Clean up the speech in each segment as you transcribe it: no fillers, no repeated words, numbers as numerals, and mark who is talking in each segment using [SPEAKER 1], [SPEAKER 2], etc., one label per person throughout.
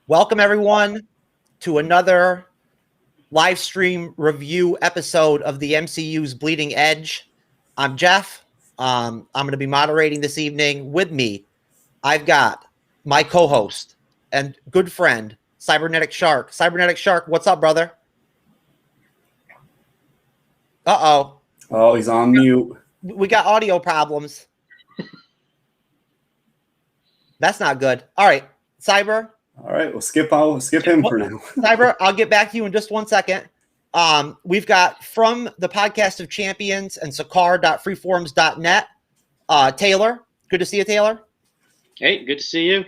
[SPEAKER 1] Welcome, everyone, to another live stream review episode of the MCU'S Bleeding Edge. I'm Jeff. I'm going to be moderating this evening. With me, I've got my co-host and good friend, Cyberneticshark. Cyberneticshark, what's up, brother? Uh-oh.
[SPEAKER 2] Oh, he's on mute.
[SPEAKER 1] We got audio problems. That's not good. All right, Cyber.
[SPEAKER 2] All right, we'll skip him for now.
[SPEAKER 1] Cyber, I'll get back to you in just 1 second. We've got from the Podcast of Champions and sakar.freeforums.net, Taylor. Good to see you, Taylor.
[SPEAKER 3] Hey, good to see you.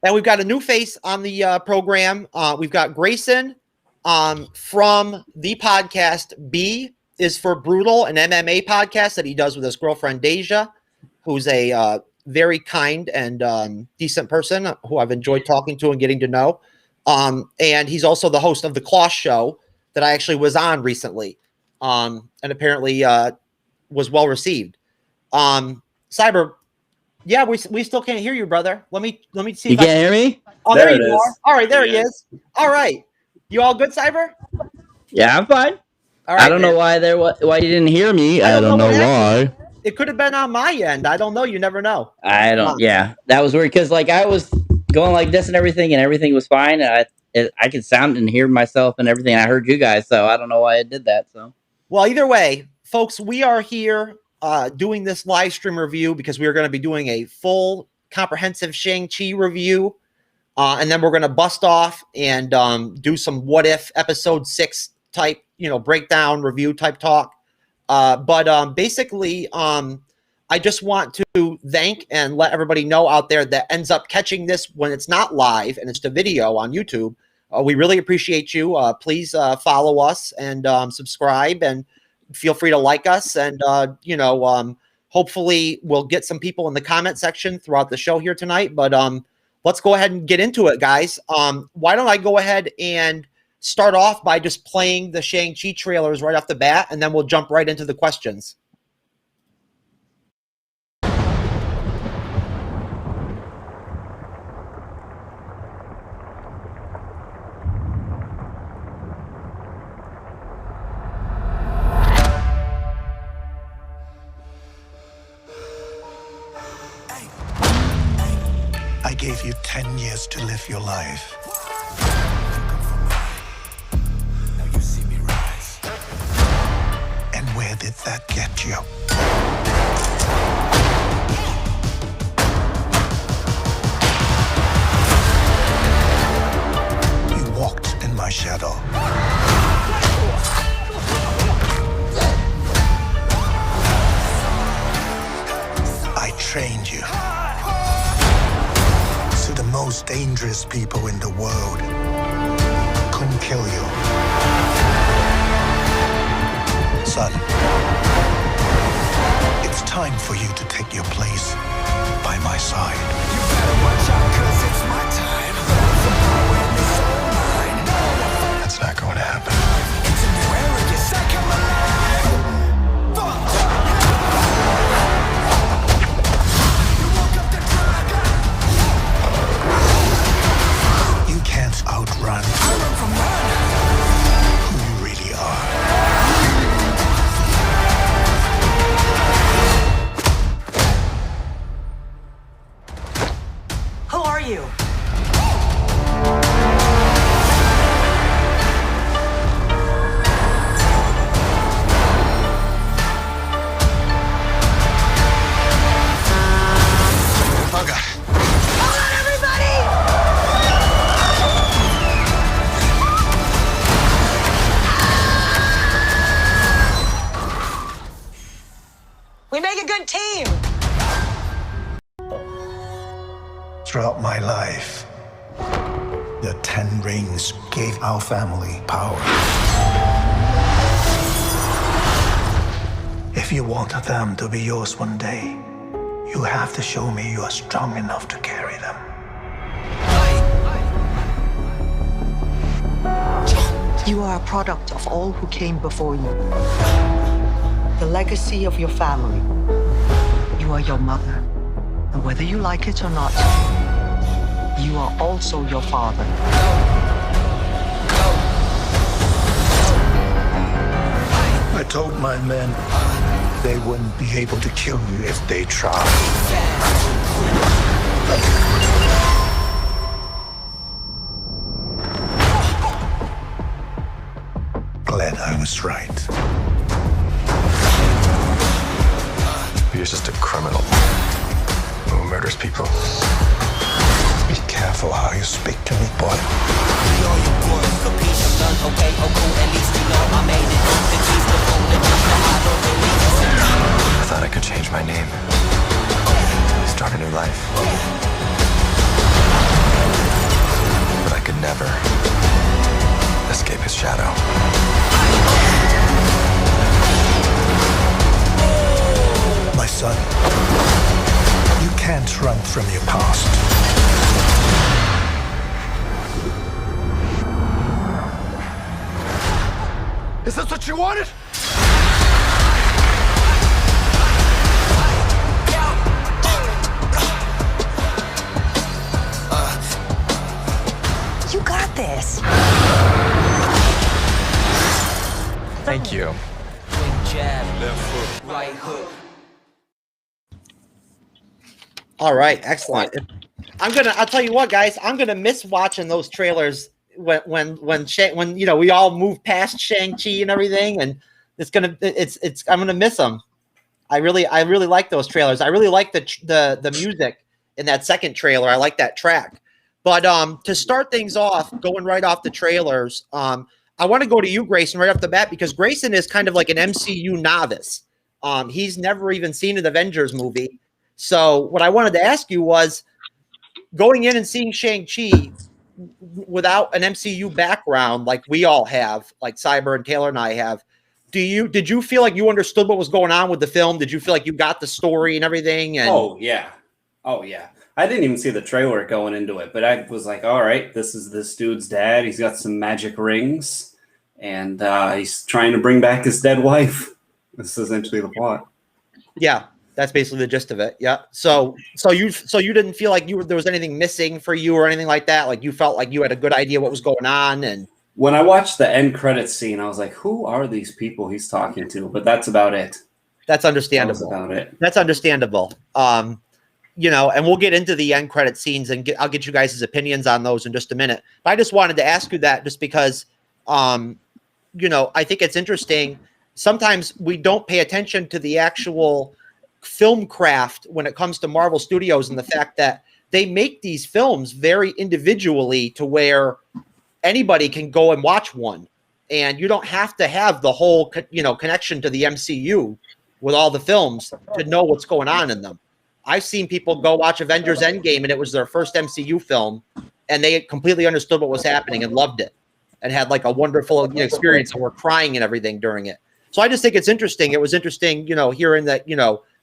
[SPEAKER 1] And we've got a new face on the program. We've got Grayson from the podcast B is for Brutal, an MMA podcast that he does with his girlfriend, Deja, who's a very kind and decent person who I've enjoyed talking to and getting to know. And he's also the host of the Kloss show that I actually was on recently, and apparently was well received. Cyber, yeah, we still can't hear you, brother. Let me see.
[SPEAKER 4] You can't hear me?
[SPEAKER 1] Oh, there you are. All right, there he is. All right, you all good, Cyber?
[SPEAKER 4] Yeah, I'm fine.
[SPEAKER 1] All right,
[SPEAKER 4] I don't know why you didn't hear me. I don't know why.
[SPEAKER 1] It could have been on my end. I don't know. You never know.
[SPEAKER 4] I don't. Yeah, that was weird because I was going like this and everything was fine. And I could sound and hear myself and everything. I heard you guys, so I don't know why I did that. So,
[SPEAKER 1] well, either way, folks, we are here doing this live stream review because we are going to be doing a full, comprehensive Shang-Chi review, and then we're going to bust off and do some what if episode 6 type, breakdown review type talk. But basically, I just want to thank and let everybody know out there that ends up catching this when it's not live and it's the video on YouTube. We really appreciate you. Please follow us and subscribe, and feel free to like us. And, hopefully we'll get some people in the comment section throughout the show here tonight. But let's go ahead and get into it, guys. Why don't I go ahead and start off by just playing the Shang-Chi trailers right off the bat, and then we'll jump right into the questions.
[SPEAKER 5] I gave you 10 years to live your life. Where did that get you? You walked in my shadow. I trained you. So the most dangerous people in the world couldn't kill you. Son, it's time for you to take your place by my side. You better watch out, 'cause it's my time. That's not going to happen. It's a new era, yes, I come alive. You woke up the dragon. You can't outrun. I run from who you really are.
[SPEAKER 6] You.
[SPEAKER 5] Bugger.
[SPEAKER 6] Hold on, everybody! We make a good team.
[SPEAKER 5] Throughout my life, the 10 rings gave our family power. If you want them to be yours one day, you have to show me you are strong enough to carry them.
[SPEAKER 6] You are a product of all who came before you. The legacy of your family. You are your mother. And whether you like it or not, you are also your father.
[SPEAKER 5] I told my men they wouldn't be able to kill you if they tried. Glad I was right.
[SPEAKER 7] You're just a criminal who murders people.
[SPEAKER 5] Be careful how you speak to me, boy.
[SPEAKER 7] I thought I could change my name. Start a new life. But I could never escape his shadow.
[SPEAKER 5] My son, you can't run from your past.
[SPEAKER 7] Is this what you wanted?
[SPEAKER 6] You got this.
[SPEAKER 7] Thank you.
[SPEAKER 1] All right, excellent. I'll tell you what, guys, I'm gonna miss watching those trailers when we all move past Shang-Chi and everything, and I'm gonna miss them. I really like those trailers. I really like the music in that second trailer. I like that track. But to start things off, going right off the trailers, I want to go to you, Grayson, right off the bat, because Grayson is kind of like an MCU novice. He's never even seen an Avengers movie. So what I wanted to ask you was, going in and seeing Shang-Chi without an MCU background like we all have, like Cyber and Taylor and I have, did you feel like you understood what was going on with the film? Did you feel like you got the story and everything? And
[SPEAKER 2] Oh yeah. I didn't even see the trailer going into it, but I was like, all right, this is this dude's dad. He's got some magic rings, and he's trying to bring back his dead wife. This is essentially the plot.
[SPEAKER 1] Yeah, that's basically the gist of it. Yeah. So you didn't feel like there was anything missing for you or anything like that? Like you felt like you had a good idea what was going on? And
[SPEAKER 2] when I watched the end credits scene, I was like, who are these people he's talking to? But that's about it.
[SPEAKER 1] That's understandable.
[SPEAKER 2] That was about it.
[SPEAKER 1] That's understandable. And we'll get into the end credit scenes, and I'll get you guys' opinions on those in just a minute. But I just wanted to ask you that just because, I think it's interesting. Sometimes we don't pay attention to the actual film craft when it comes to Marvel Studios, and the fact that they make these films very individually to where anybody can go and watch one, and you don't have to have the whole, connection to the MCU with all the films to know what's going on in them. I've seen people go watch Avengers Endgame, and it was their first MCU film, and they completely understood what was happening and loved it and had like a wonderful experience, and were crying and everything during it. So I just think it's interesting. It was interesting, hearing that,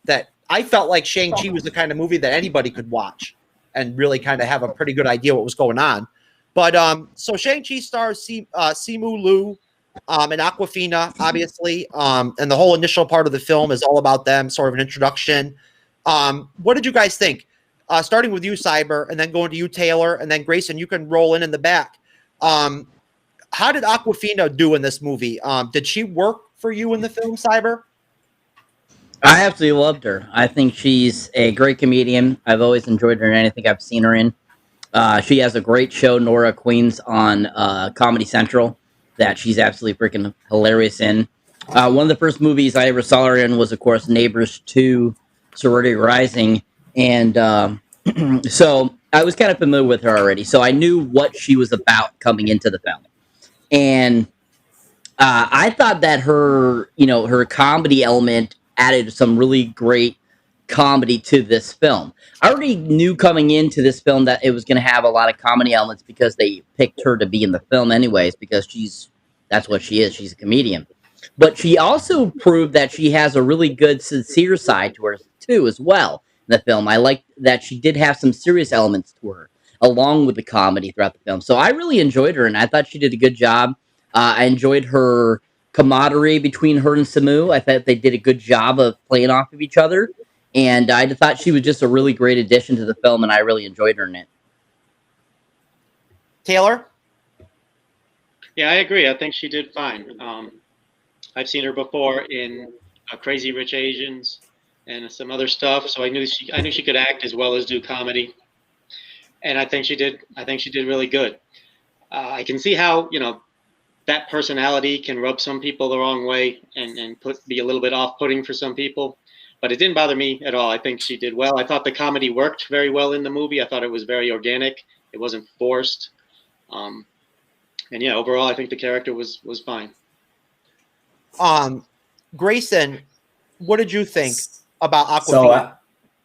[SPEAKER 1] that I felt like Shang-Chi was the kind of movie that anybody could watch and really kind of have a pretty good idea what was going on. But so Shang-Chi stars Simu Liu and Awkwafina, obviously, and the whole initial part of the film is all about them, sort of an introduction. What did you guys think? Starting with you, Cyber, and then going to you, Taylor, and then Grayson, you can roll in the back. How did Awkwafina do in this movie? Did she work for you in the film, Cyber?
[SPEAKER 4] I absolutely loved her. I think she's a great comedian. I've always enjoyed her in anything I've seen her in. She has a great show, Nora Queens, on Comedy Central, that she's absolutely freaking hilarious in. One of the first movies I ever saw her in was, of course, Neighbors 2, Sorority Rising. And so I was kind of familiar with her already. So I knew what she was about coming into the film. And I thought that her comedy element added some really great comedy to this film. I already knew coming into this film that it was going to have a lot of comedy elements because they picked her to be in the film anyways, because that's what she is. She's a comedian. But she also proved that she has a really good sincere side to her too as well in the film. I liked that she did have some serious elements to her along with the comedy throughout the film. So I really enjoyed her, and I thought she did a good job. I enjoyed her camaraderie between her and Simu. I thought they did a good job of playing off of each other. And I thought she was just a really great addition to the film, and I really enjoyed her in it.
[SPEAKER 1] Taylor?
[SPEAKER 3] Yeah, I agree. I think she did fine. I've seen her before in Crazy Rich Asians and some other stuff, so I knew she could act as well as do comedy, and I think she did. I think she did really good. I can see how that personality can rub some people the wrong way and be a little bit off-putting for some people, but it didn't bother me at all. I think she did well. I thought the comedy worked very well in the movie. I thought it was very organic. It wasn't forced. And yeah, overall, I think the character was fine.
[SPEAKER 1] Grayson, what did you think about Aquafina?
[SPEAKER 2] So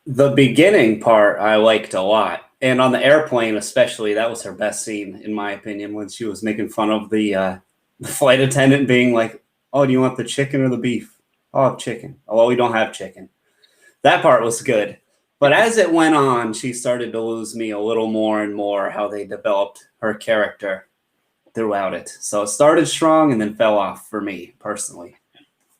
[SPEAKER 2] the beginning part I liked a lot. And on the airplane especially, that was her best scene, in my opinion, when she was making fun of the flight attendant being like, oh, do you want the chicken or the beef? Oh, chicken. Oh, well, we don't have chicken. That part was good. But as it went on, she started to lose me a little more and more how they developed her character throughout it. So it started strong and then fell off for me personally.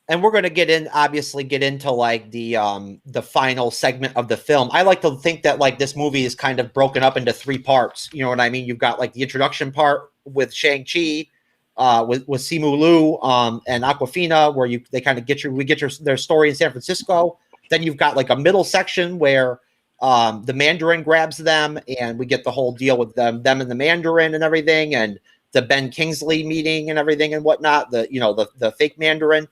[SPEAKER 1] And we're going to get into like the final segment of the film. I like to think that like this movie is kind of broken up into 3 parts. You know what I mean? You've got like the introduction part with Shang-Chi, with Simu Liu, and Aquafina, where they kind of get their story in San Francisco. Then you've got like a middle section where the Mandarin grabs them, and we get the whole deal with them and the Mandarin and everything, and the Ben Kingsley meeting and everything and whatnot. The fake Mandarin.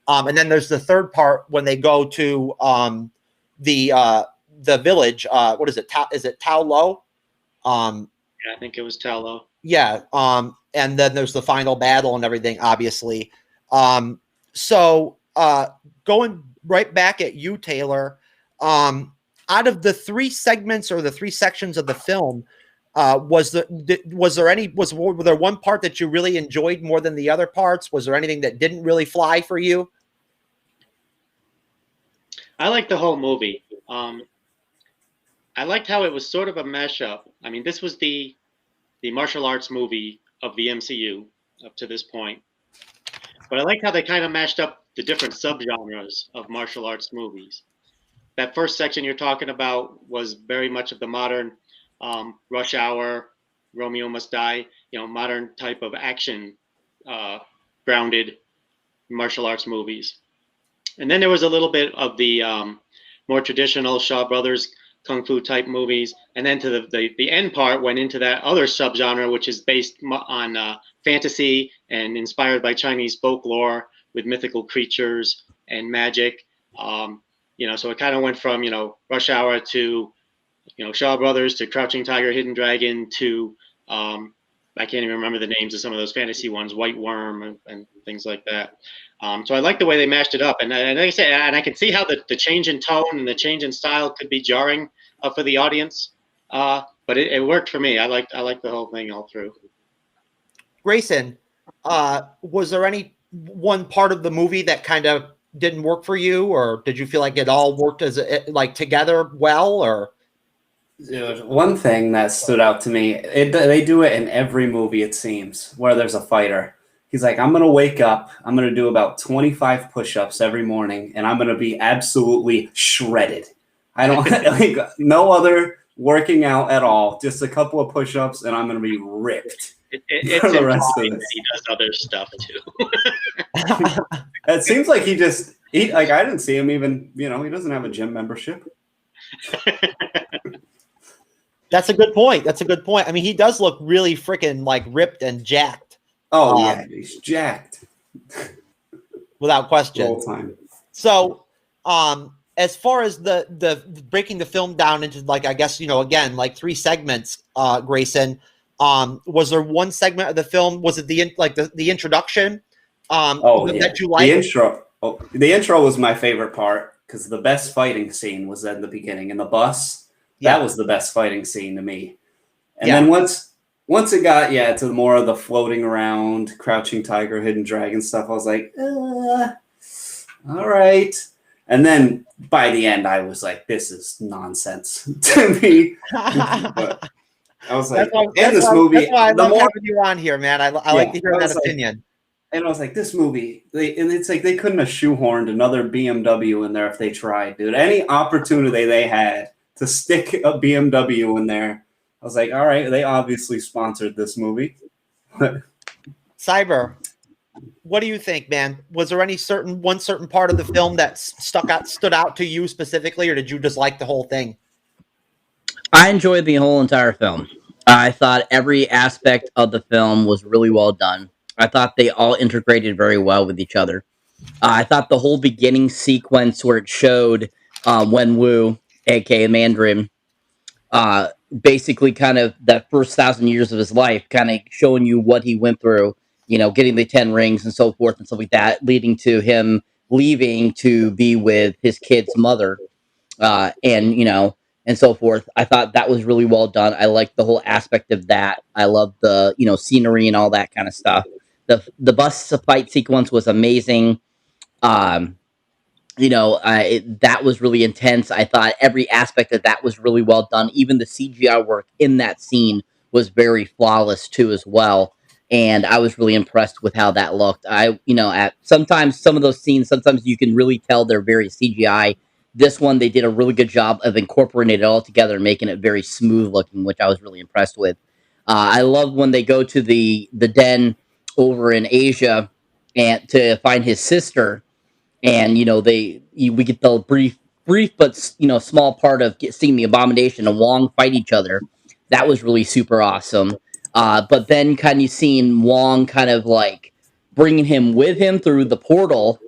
[SPEAKER 1] And then there's the third part when they go to the village. What is it? Is it Tao Lo?
[SPEAKER 3] Yeah, I think it was Tao Lo.
[SPEAKER 1] Yeah. And then there's the final battle and everything, obviously. So going right back at you, Taylor, out of the 3 segments or the 3 sections of the film, was there one part that you really enjoyed more than the other parts? Was there anything that didn't really fly for you?
[SPEAKER 3] I liked the whole movie. I liked how it was sort of a mashup. I mean, this was the martial arts movie of the MCU up to this point. But I liked how they kind of mashed up the different subgenres of martial arts movies. That first section you're talking about was very much of the modern Rush Hour, Romeo Must Die, modern type of action grounded martial arts movies. And then there was a little bit of the more traditional Shaw Brothers Kung Fu type movies. And then to the end part went into that other subgenre, which is based on fantasy and inspired by Chinese folklore with mythical creatures and magic. So it kind of went from, Rush Hour to, Shaw Brothers to Crouching Tiger, Hidden Dragon to, I can't even remember the names of some of those fantasy ones, White Worm and things like that. So I like the way they mashed it up. And like I said, and I can see how the change in tone and the change in style could be jarring for the audience. But it worked for me. I liked the whole thing all through. Grayson,
[SPEAKER 1] Was there any one part of the movie that kind of didn't work for you, or did you feel like it all worked together well? Or
[SPEAKER 2] one thing that stood out to me, they do it in every movie, it seems, where there's a fighter. He's like, I'm going to wake up, I'm going to do about 25 push-ups every morning, and I'm going to be absolutely shredded. I don't like no other working out at all, just a couple of push-ups, and I'm going to be ripped.
[SPEAKER 3] It's
[SPEAKER 2] for the rest of it.
[SPEAKER 3] He does other stuff too.
[SPEAKER 2] It seems like I didn't see him even, he doesn't have a gym membership.
[SPEAKER 1] That's a good point. I mean, he does look really freaking like ripped and jacked.
[SPEAKER 2] Oh, yeah, he's jacked.
[SPEAKER 1] Without question.
[SPEAKER 2] The whole time.
[SPEAKER 1] So, as far as the breaking the film down into again, like 3 segments, Grayson, was there one segment of the film? Was it the introduction? That you liked?
[SPEAKER 2] The intro was my favorite part because the best fighting scene was in the beginning in the bus.
[SPEAKER 1] Yeah.
[SPEAKER 2] That was the best fighting scene to me. And then once it got to more of the floating around, Crouching Tiger, Hidden Dragon stuff, I was like, all right. And then by the end, I was like, this is nonsense to me. But I was like, That's why I love having you on here, man. I like to hear that opinion. And I was like, this movie, it's like they couldn't have shoehorned another BMW in there if they tried, dude. Any opportunity they had to stick a BMW in there, I was like, all right, they obviously sponsored this movie.
[SPEAKER 1] Cyber, what do you think, man? Was there any certain part of the film that stood out to you specifically, or did you just like the whole thing?
[SPEAKER 4] I enjoyed the whole entire film. I thought every aspect of the film was really well done. I thought they all integrated very well with each other. I thought the whole beginning sequence where it showed Wenwu, aka Mandarin, basically kind of that first 1,000 years of his life, kind of showing you what he went through, getting the 10 rings and so forth and stuff like that, leading to him leaving to be with his kid's mother, and so forth. I thought that was really well done. I liked the whole aspect of that. I loved the, scenery and all that kind of stuff. The bus fight sequence was amazing. Um, that was really intense. I thought every aspect of that was really well done. Even the CGI work in that scene was very flawless too, as well. And I was really impressed with how that looked. At sometimes some of those scenes, sometimes you can really tell they're very CGI. This one, they did a really good job of incorporating it all together and making it very smooth looking, which I was really impressed with. I love when they go to the den over in Asia and to find his sister, and we get the brief but small part of seeing the Abomination and Wong fight each other. That was really super awesome. But then kind of seeing Wong kind of like bringing him with him through the portal,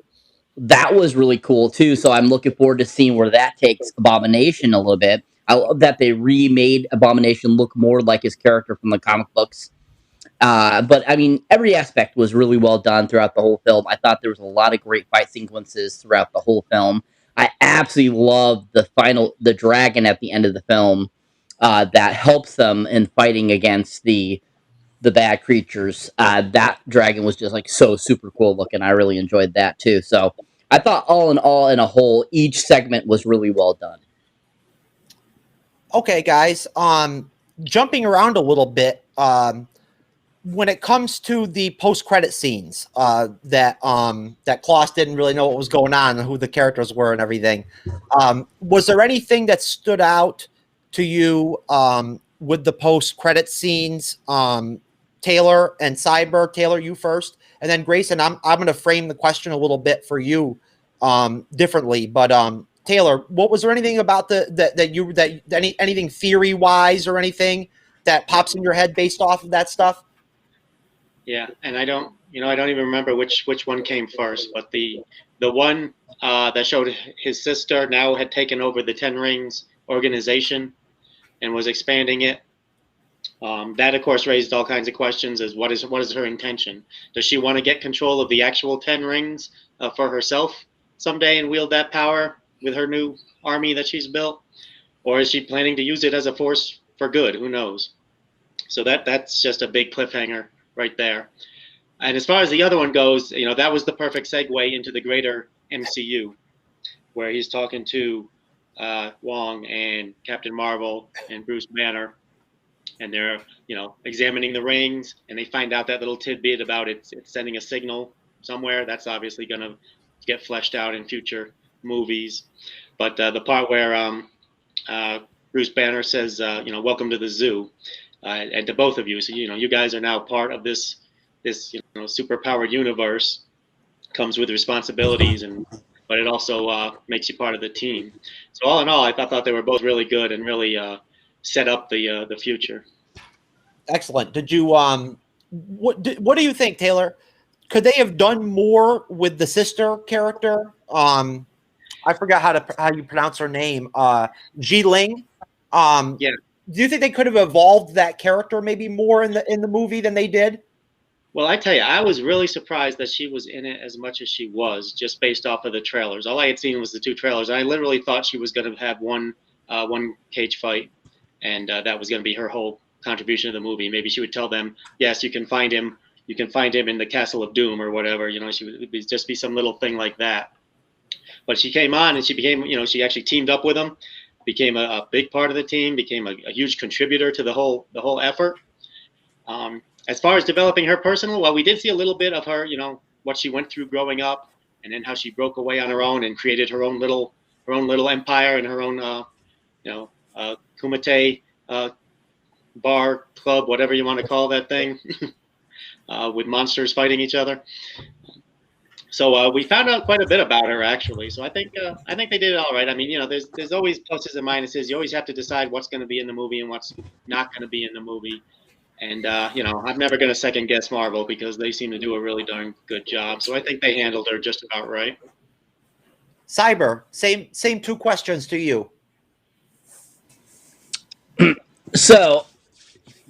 [SPEAKER 4] that was really cool too. So I'm looking forward to seeing where that takes Abomination a little bit. I love that they remade Abomination look more like his character from the comic books. But I mean, every aspect was really well done throughout the whole film. I thought there was a lot of great fight sequences throughout the whole film. I absolutely loved the dragon at the end of the film that helps them in fighting against the bad creatures. That dragon was just like so super cool looking. I really enjoyed that too. So I thought all in a whole, each segment was really well done.
[SPEAKER 1] Okay, guys. Jumping around a little bit. When it comes to the post-credit scenes, that Kloss didn't really know what was going on and who the characters were and everything, was there anything that stood out to you with the post-credit scenes? Taylor and Cyber. Taylor, you first, and then Grayson. I'm going to frame the question a little bit for you differently, but Taylor, what was there anything about anything theory wise or anything that pops in your head based off of that stuff?
[SPEAKER 3] Yeah, and I don't even remember which one came first, but the one that showed his sister now had taken over the Ten Rings organization and was expanding it. That of course raised all kinds of questions: as what is her intention? Does she want to get control of the actual Ten Rings for herself someday and wield that power with her new army that she's built, or is she planning to use it as a force for good? Who knows? So that's just a big cliffhanger right there. And as far as the other one goes, that was the perfect segue into the greater MCU, where he's talking to Wong and Captain Marvel and Bruce Banner, and they're examining the rings, and they find out that little tidbit about it's sending a signal somewhere. That's obviously going to get fleshed out in future movies. But the part where Bruce Banner says, welcome to the zoo, and to both of you. So, you guys are now part of this superpowered universe, comes with responsibilities, but it also makes you part of the team. So all in all, I thought they were both really good and really set up the future.
[SPEAKER 1] Excellent. Did you what do you think, Taylor? Could they have done more with the sister character? I forgot how you pronounce her name. Ji Ling.
[SPEAKER 3] Yeah.
[SPEAKER 1] Do you think they could have evolved that character maybe more in the movie than they did?
[SPEAKER 3] Well, I tell you, I was really surprised that she was in it as much as she was, just based off of the trailers. All I had seen was the two trailers. I literally thought she was going to have one cage fight, and that was going to be her whole contribution to the movie. Maybe she would tell them, yes, you can find him in the Castle of Doom or whatever. She would just be some little thing like that. But she came on and she became, she actually teamed up with him, became a big part of the team, became a huge contributor to the whole effort. As far as developing her personal, well, we did see a little bit of her, what she went through growing up, and then how she broke away on her own and created her own little empire and her own, Kumite bar, club, whatever you want to call that thing, with monsters fighting each other. So we found out quite a bit about her, actually. So I think they did it all right. I mean, there's always pluses and minuses. You always have to decide what's going to be in the movie and what's not going to be in the movie. And I'm never going to second guess Marvel because they seem to do a really darn good job. So I think they handled her just about right.
[SPEAKER 1] Cyber, same two questions to you.
[SPEAKER 4] So,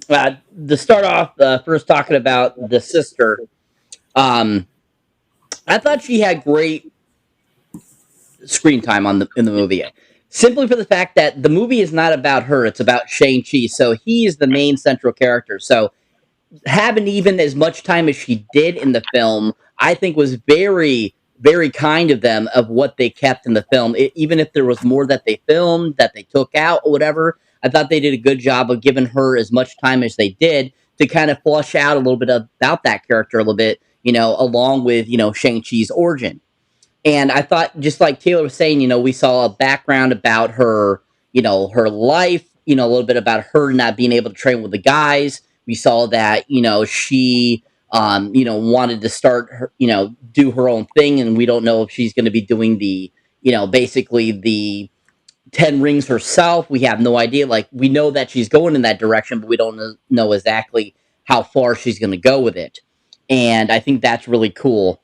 [SPEAKER 4] to start off, first talking about the sister, I thought she had great screen time in the movie, simply for the fact that the movie is not about her; it's about Shang-Chi. So he is the main central character. So having even as much time as she did in the film, I think was very, very kind of them of what they kept in the film. Even if there was more that they filmed, that they took out, or whatever, I thought they did a good job of giving her as much time as they did to kind of flush out a little bit about that character a little bit, along with, Shang-Chi's origin. And I thought, just like Taylor was saying, we saw a background about her, her life, a little bit about her not being able to train with the guys. We saw that, she, wanted to start her, do her own thing. And we don't know if she's going to be doing the, basically the 10 rings herself. We have no idea. Like, we know that she's going in that direction, but we don't know exactly how far she's going to go with it. And I think that's really cool.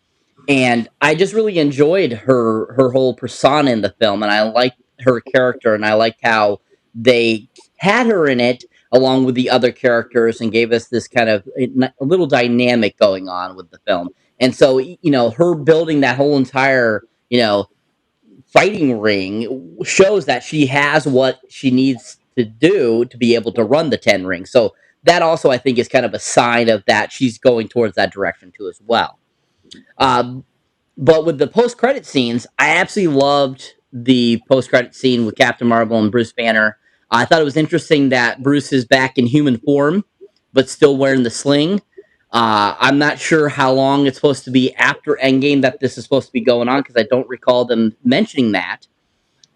[SPEAKER 4] And I just really enjoyed her whole persona in the film, and I liked her character, and I liked how they had her in it along with the other characters and gave us this kind of a little dynamic going on with the film. And so, her building that whole entire, fighting ring shows that she has what she needs to do to be able to run the 10 rings. So that also, I think, is kind of a sign of that she's going towards that direction too as well. But with the post-credit scenes, I absolutely loved the post-credit scene with Captain Marvel and Bruce Banner. I thought it was interesting that Bruce is back in human form, but still wearing the sling. I'm not sure how long it's supposed to be after Endgame that this is supposed to be going on, because I don't recall them mentioning that.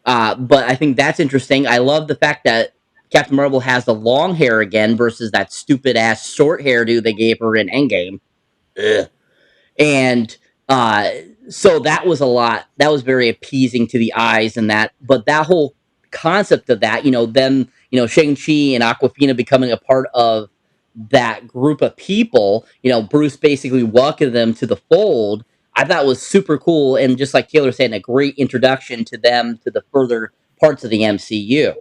[SPEAKER 4] But I think that's interesting. I love the fact that Captain Marvel has the long hair again versus that stupid-ass short hairdo they gave her in Endgame. Ugh. And so that was a lot. That was very appeasing to the eyes, and that. But that whole concept of that, them, Shang-Chi and Awkwafina becoming a part of that group of people, Bruce basically welcomed them to the fold. I thought was super cool, and just like Taylor said, a great introduction to them to the further parts of the MCU.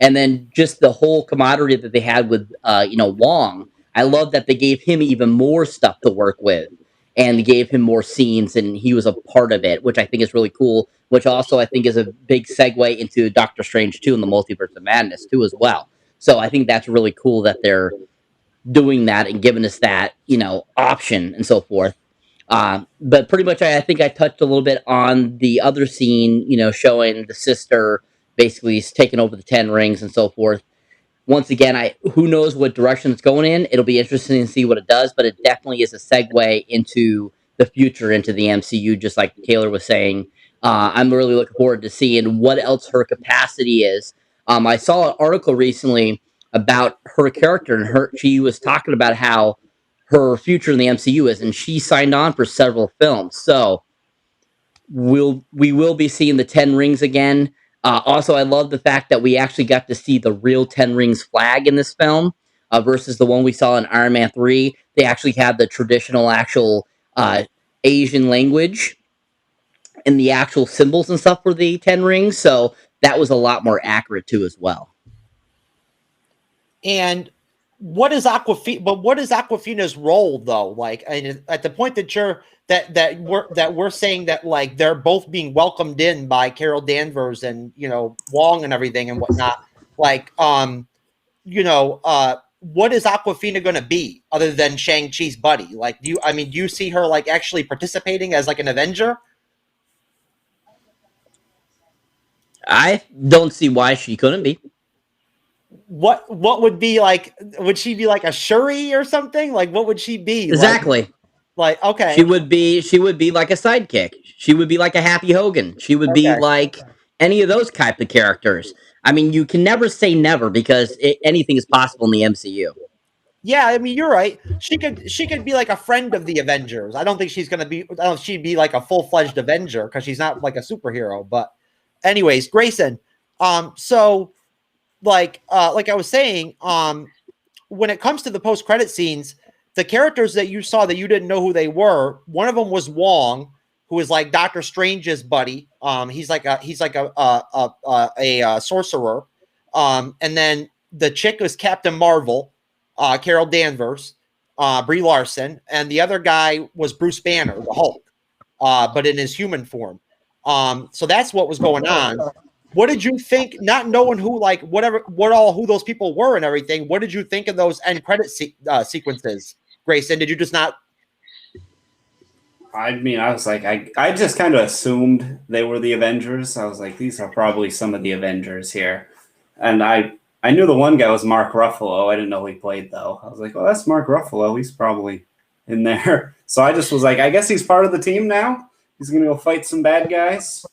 [SPEAKER 4] And then just the whole camaraderie that they had with, Wong. I love that they gave him even more stuff to work with, and gave him more scenes, and he was a part of it, which I think is really cool, which also I think is a big segue into Doctor Strange 2 and the Multiverse of Madness too as well. So I think that's really cool that they're doing that and giving us that, option and so forth. But pretty much I think I touched a little bit on the other scene, showing the sister basically taking over the 10 rings and so forth. Once again, who knows what direction it's going in. It'll be interesting to see what it does, but it definitely is a segue into the future, into the MCU, just like Taylor was saying. I'm really looking forward to seeing what else her capacity is. I saw an article recently about her character, and she was talking about how her future in the MCU is, and she signed on for several films. So we will be seeing the 10 rings again. Also, I love the fact that we actually got to see the real 10 Rings flag in this film versus the one we saw in Iron Man 3. They actually had the traditional, actual Asian language and the actual symbols and stuff for the 10 Rings. So that was a lot more accurate, too, as well.
[SPEAKER 1] And what is Awkwafina's role, though? Like, at the point that we're saying that, like, they're both being welcomed in by Carol Danvers and Wong and everything and whatnot. Like, what is Awkwafina going to be other than Shang-Chi's buddy? Like, do you see her like actually participating as like an Avenger?
[SPEAKER 4] I don't see why she couldn't be.
[SPEAKER 1] What would be like? Would she be like a Shuri or something? Like, what would she be?
[SPEAKER 4] Exactly.
[SPEAKER 1] Like, okay.
[SPEAKER 4] She would be like a sidekick. She would be like a Happy Hogan. She would be like any of those type of characters. I mean, you can never say never because anything is possible in the MCU.
[SPEAKER 1] Yeah, I mean, you're right. She could be like a friend of the Avengers. I don't think she's gonna be. I don't know if she'd be like a full-fledged Avenger because she's not like a superhero. But, anyways, Grayson. So like I was saying, when it comes to the post-credit scenes, the characters that you saw that you didn't know who they were, one of them was Wong, who is like Doctor Strange's buddy. He's like a sorcerer. And then the chick was Captain Marvel, Carol Danvers, Brie Larson, and the other guy was Bruce Banner, the Hulk, but in his human form. So that's what was going on. What did you think? Not knowing who, like, who those people were and everything. What did you think of those end credit sequences, Grayson? Did you just not?
[SPEAKER 2] I mean, I was like, I just kind of assumed they were the Avengers. I was like, these are probably some of the Avengers here. And I knew the one guy was Mark Ruffalo. I didn't know who he played, though. I was like, well, that's Mark Ruffalo. He's probably in there. So I just was like, I guess he's part of the team now. He's going to go fight some bad guys.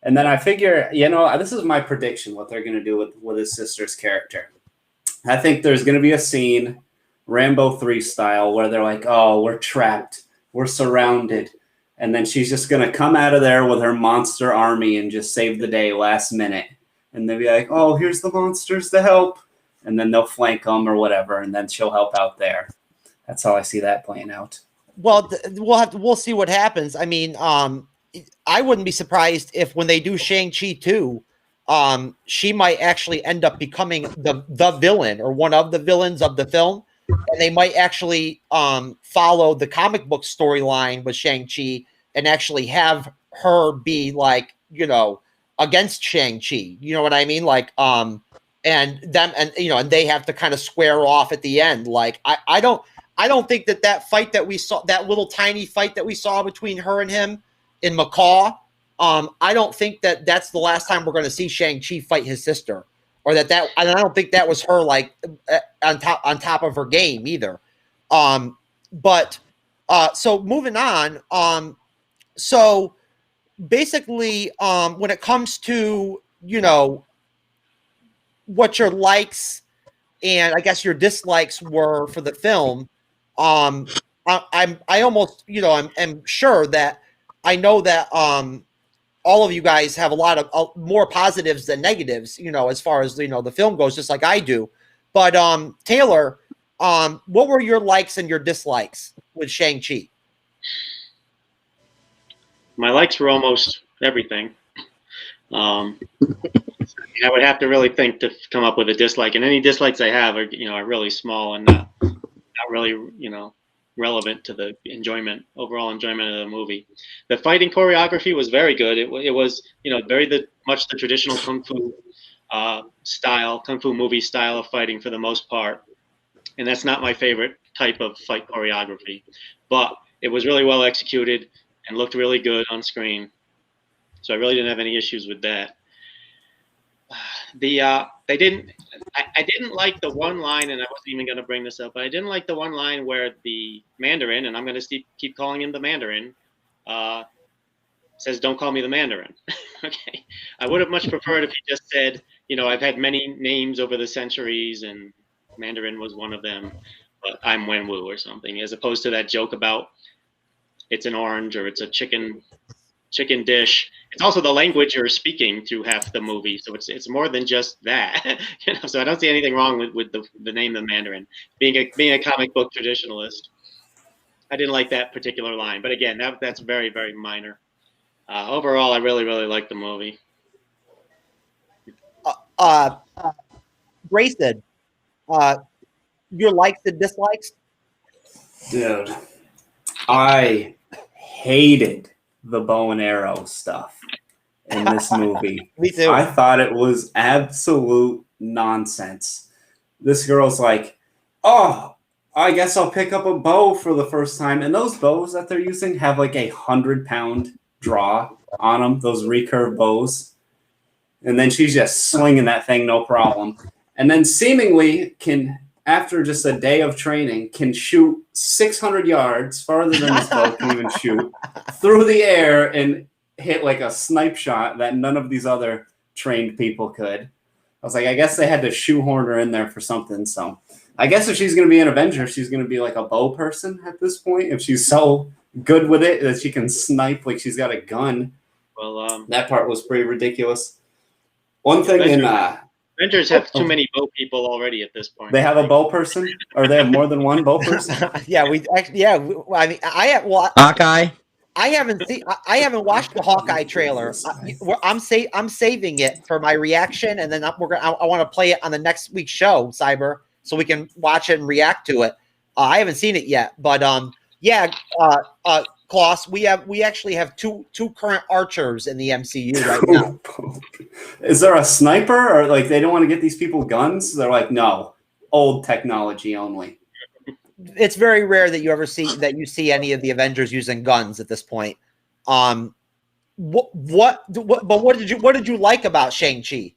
[SPEAKER 2] And then I figure, this is my prediction, what they're going to do with his sister's character. I think there's going to be a scene, Rambo 3 style, where they're like, oh, we're trapped. We're surrounded. And then she's just going to come out of there with her monster army and just save the day last minute. And they'll be like, oh, here's the monsters to help. And then they'll flank them or whatever, and then she'll help out there. That's how I see that playing out.
[SPEAKER 1] Well, we'll see what happens. I mean, I wouldn't be surprised if when they do Shang-Chi 2, she might actually end up becoming the villain or one of the villains of the film. And they might actually follow the comic book storyline with Shang-Chi and actually have her be like, against Shang-Chi. You know what I mean? Like, and they have to kind of square off at the end. Like, I don't think that fight that we saw, that little tiny fight that we saw between her and him in Macaw, I don't think that that's the last time we're going to see Shang-Chi fight his sister, or and I don't think that was her like on top of her game either. But so moving on, so basically, when it comes to what your likes and I guess your dislikes were for the film, I'm sure that I know that all of you guys have a lot of more positives than negatives, as far as the film goes, just like I do. But Taylor, what were your likes and your dislikes with Shang-Chi?
[SPEAKER 3] My likes were almost everything. I would have to really think to come up with a dislike, and any dislikes I have are really small and not really relevant to the overall enjoyment of the movie. The fighting choreography was very good. It was very much the traditional kung fu kung fu movie style of fighting for the most part, and that's not my favorite type of fight choreography, but it was really well executed and looked really good on screen. So I really didn't have any issues with that. I didn't like the one line, and I wasn't even going to bring this up, but I didn't like the one line where the Mandarin, and I'm going to keep calling him the Mandarin, says, "Don't call me the Mandarin." Okay. I would have much preferred if he just said, I've had many names over the centuries, and Mandarin was one of them, but I'm Wenwu or something, as opposed to that joke about it's an orange or it's a chicken dish. It's also the language you're speaking through half the movie, so it's more than just that. So I don't see anything wrong with the name of the Mandarin. Being a comic book traditionalist, I didn't like that particular line, but again, that's very, very minor. Overall, I really, really liked the movie.
[SPEAKER 1] Grayson, your likes and dislikes?
[SPEAKER 2] Dude, I hated the bow and arrow stuff in this movie.
[SPEAKER 1] Me too.
[SPEAKER 2] I thought it was absolute nonsense. This girl's like, oh, I guess I'll pick up a bow for the first time. And those bows that they're using have like 100-pound draw on them, those recurve bows. And then she's just slinging that thing, no problem. And then seemingly can, after just a day of training, can shoot 600 yards farther than this bow can even shoot through the air and hit like a snipe shot that none of these other trained people could. I was like, I guess they had to shoehorn her in there for something. So I guess if she's going to be an Avenger, she's going to be like a bow person at this point. If she's so good with it that she can snipe like she's got a gun.
[SPEAKER 3] Well,
[SPEAKER 2] that part was pretty ridiculous. One thing
[SPEAKER 3] Avengers have too many bow people already at this point.
[SPEAKER 2] They have a bow person, or they have more than one bow person.
[SPEAKER 1] I mean,
[SPEAKER 4] Hawkeye.
[SPEAKER 1] I haven't watched the Hawkeye trailer. I'm saving it for my reaction, and then I want to play it on the next week's show, Cyber, so we can watch it and react to it. I haven't seen it yet, but Kloss, we actually have two current archers in the MCU right now.
[SPEAKER 2] Is there a sniper, or like they don't want to get these people guns? They're like, no, old technology only.
[SPEAKER 1] It's very rare that you see any of the Avengers using guns at this point. What did you like about Shang-Chi?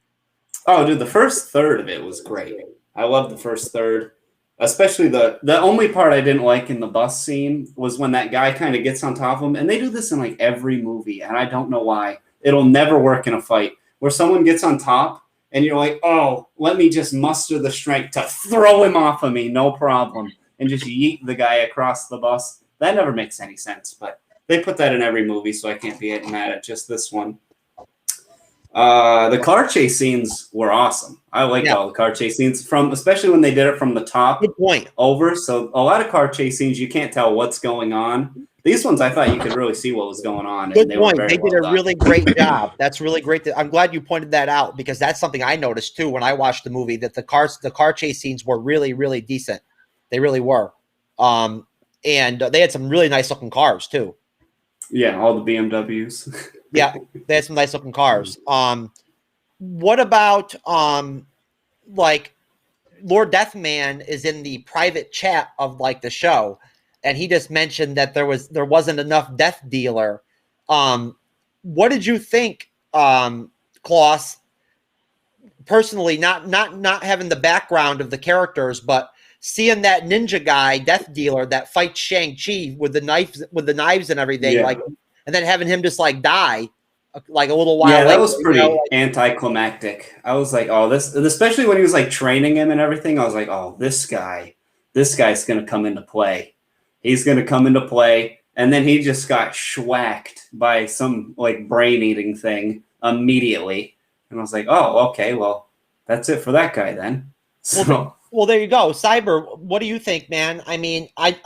[SPEAKER 2] Oh, dude, the first third of it was great. I love the first third, especially the only part I didn't like in the bus scene was when that guy kind of gets on top of him, and they do this in like every movie, and I don't know why. It'll never work in a fight where someone gets on top and you're like, oh, let me just muster the strength to throw him off of me, no problem, and just yeet the guy across the bus. That never makes any sense, but they put that in every movie, so I can't be mad at just this one. The car chase scenes were awesome. I liked all the car chase scenes, especially when they did it from the top over. So a lot of car chase scenes, you can't tell what's going on. These ones, I thought you could really see what was going on.
[SPEAKER 1] Good point. They did a really great job. That's really great. I'm glad you pointed that out, because that's something I noticed too when I watched the movie, that the car chase scenes were really, really decent. They really were. And they had some really nice looking cars too.
[SPEAKER 2] Yeah, all the BMWs.
[SPEAKER 1] Yeah, they had some nice looking cars. What about like Lord Deathman is in the private chat of like the show, and he just mentioned that there wasn't enough Death Dealer. What did you think, Kloss? Personally, not having the background of the characters, but seeing that ninja guy, Death Dealer, that fights Shang-Chi with the knives and everything, like, and then having him just like die like a little while.
[SPEAKER 2] Yeah, that
[SPEAKER 1] later,
[SPEAKER 2] was pretty anticlimactic. I was like, oh, this, especially when he was like training him and everything. I was like, oh, this guy's gonna come into play. He's gonna come into play, and then he just got schwacked by some like brain eating thing immediately, and I was like, oh, okay, well, that's it for that guy then. So.
[SPEAKER 1] Well, there you go. Cyber, what do you think, man? I mean, I'm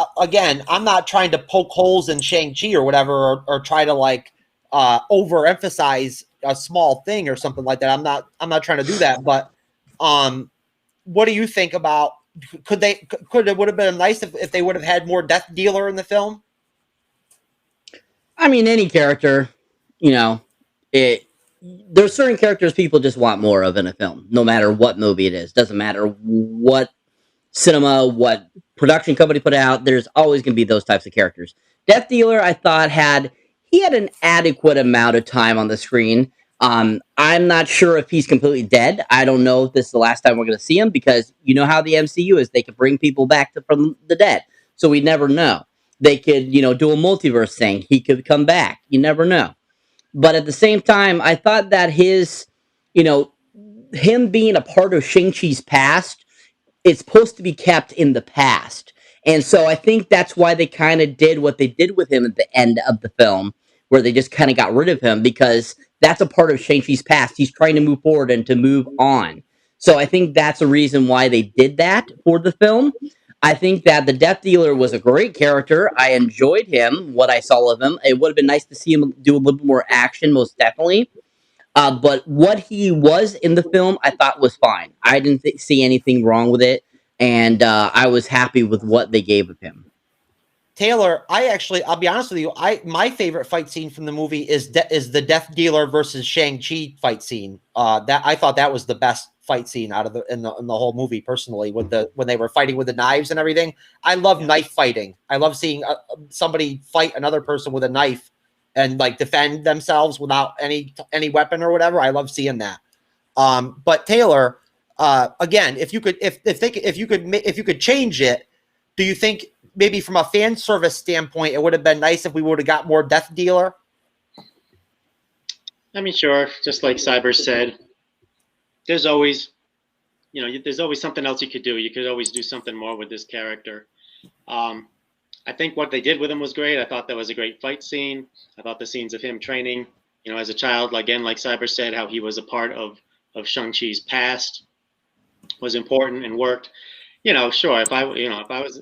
[SPEAKER 1] not trying to poke holes in Shang-Chi or whatever, or try to like overemphasize a small thing or something like that. I'm not trying to do that. But what do you think about? It would have been nice if they would have had more Death Dealer in the film?
[SPEAKER 4] I mean, any character, there's certain characters people just want more of in a film, no matter what movie it is. Doesn't matter what cinema, what production company put out, there's always going to be those types of characters. Death Dealer, I thought, had an adequate amount of time on the screen. I'm not sure if he's completely dead. I don't know if this is the last time we're going to see him, because you know how the MCU is. They could bring people back from the dead, so we never know. They could, do a multiverse thing. He could come back. You never know. But at the same time, I thought that him being a part of Shang-Chi's past, it's supposed to be kept in the past. And so I think that's why they kind of did what they did with him at the end of the film, where they just kind of got rid of him, because that's a part of Shang-Chi's past. He's trying to move forward and to move on. So I think that's a reason why they did that for the film. I think that the Death Dealer was a great character. I enjoyed him, what I saw of him. It would have been nice to see him do a little bit more action, most definitely. But what he was in the film, I thought was fine. I didn't see anything wrong with it, and I was happy with what they gave of him.
[SPEAKER 1] Taylor, I'll be honest with you. My favorite fight scene from the movie is the Death Dealer versus Shang-Chi fight scene. That I thought that was the best fight scene out of in the whole movie. Personally, when they were fighting with the knives and everything, I love knife fighting. I love seeing somebody fight another person with a knife and like defend themselves without any weapon or whatever. I love seeing that. But Taylor, again, if you could change it, do you think maybe from a fan service standpoint, it would have been nice if we would have got more Death Dealer?
[SPEAKER 3] I mean, sure. Just like Cyber said, there's always, there's always something else you could do. You could always do something more with this character. I think what they did with him was great. I thought that was a great fight scene. I thought the scenes of him training, as a child, again, like Cyber said, how he was a part of Shang-Chi's past was important and worked. Sure, if I was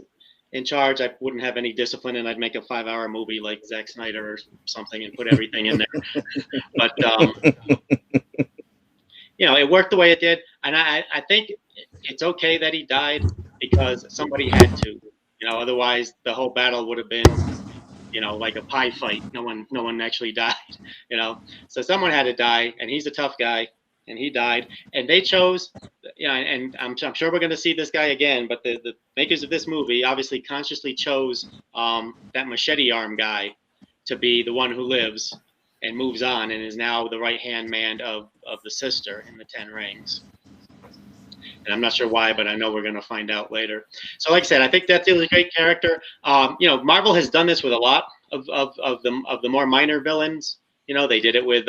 [SPEAKER 3] in charge, I wouldn't have any discipline and I'd make a 5-hour movie like Zack Snyder or something and put everything in there. But, it worked the way it did. And I think it's okay that he died because somebody had to. Otherwise the whole battle would have been, like a pie fight. No one actually died. So someone had to die, and he's a tough guy, and he died. And they chose, and I'm sure we're going to see this guy again. But the makers of this movie obviously consciously chose that machete arm guy to be the one who lives and moves on, and is now the right hand man of the sister in the Ten Rings. And I'm not sure why, but I know we're going to find out later. So like I said, I think that's a great character. Marvel has done this with a lot of the more minor villains. They did it with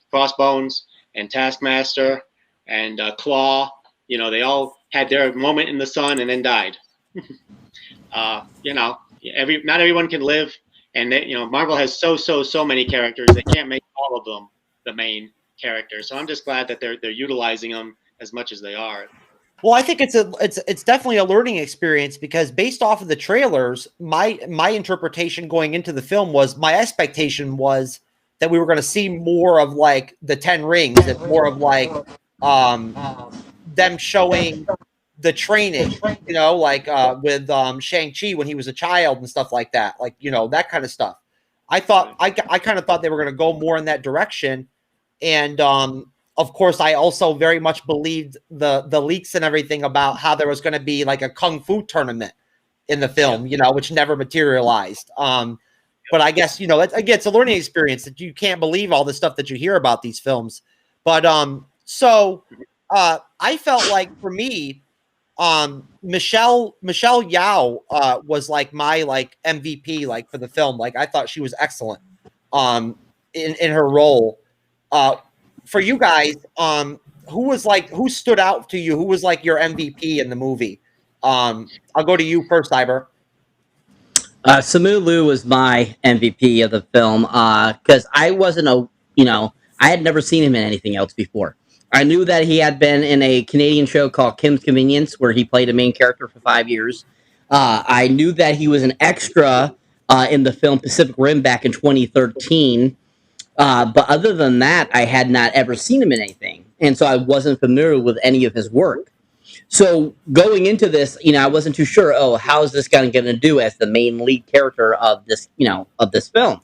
[SPEAKER 3] Crossbones and Taskmaster and Claw. They all had their moment in the sun and then died. Not everyone can live. And Marvel has so many characters. They can't make all of them the main characters. So I'm just glad that they're utilizing them as much as they are.
[SPEAKER 1] Well, I think it's definitely a learning experience, because based off of the trailers, my interpretation going into the film was, my expectation was that we were going to see more of like the Ten Rings and more of like them showing the training, with Shang-Chi when he was a child and stuff like that, that kind of stuff. I kind of thought they were going to go more in that direction, and of course, I also very much believed the leaks and everything about how there was going to be like a kung fu tournament in the film, which never materialized. But I guess, it's a learning experience that you can't believe all the stuff that you hear about these films. But I felt like, for me, Michelle Yeoh was like my MVP for the film. I thought she was excellent in her role. For you guys, who stood out to you? Who was like your MVP in the movie? I'll go to you first, Cyber.
[SPEAKER 4] Simu Liu was my MVP of the film, because I wasn't I had never seen him in anything else before. I knew that he had been in a Canadian show called Kim's Convenience, where he played a main character for 5 years. I knew that he was an extra in the film Pacific Rim back in 2013. But other than that, I had not ever seen him in anything. And so I wasn't familiar with any of his work. So going into this, I wasn't too sure, how's this guy going to do as the main lead character of this, of this film?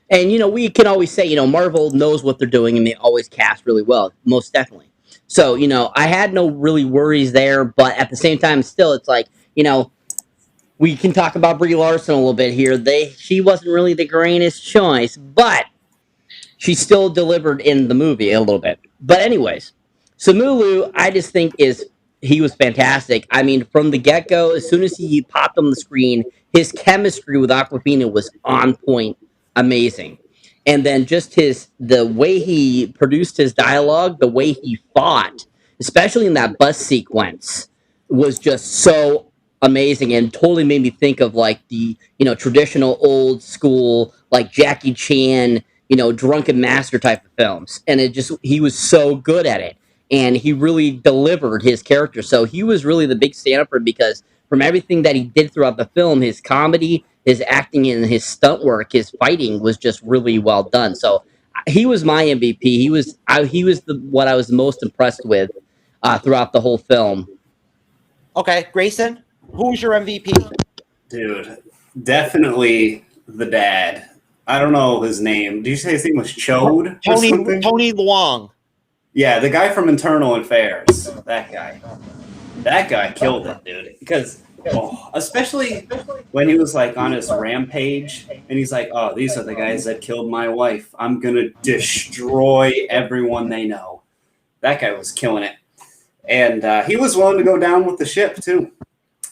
[SPEAKER 4] And, we can always say, Marvel knows what they're doing and they always cast really well, most definitely. So, I had no really worries there, but at the same time, still, it's like, we can talk about Brie Larson a little bit here. She wasn't really the greatest choice, but she still delivered in the movie a little bit. But anyways, Simu Liu, I just think he was fantastic. I mean, from the get-go, as soon as he popped on the screen, his chemistry with Awkwafina was on point, amazing. And then just the way he produced his dialogue, the way he fought, especially in that bus sequence, was just so amazing and totally made me think of like the, traditional old school, like Jackie Chan, drunken master type of films. And he was so good at it. And he really delivered his character. So he was really the big stand-up for him, because from everything that he did throughout the film, his comedy, his acting, and his stunt work, his fighting was just really well done. So he was my MVP. He was what I was most impressed with throughout the whole film.
[SPEAKER 1] Okay, Grayson, who's your MVP?
[SPEAKER 2] Dude, definitely the dad. I don't know his name. Did you say his name was Chode?
[SPEAKER 1] Tony Leung.
[SPEAKER 2] Yeah, the guy from Internal Affairs. That guy killed it, dude. Because, especially when he was like on his rampage, and he's like, "Oh, these are the guys that killed my wife. I'm gonna destroy everyone they know." That guy was killing it, and he was willing to go down with the ship too.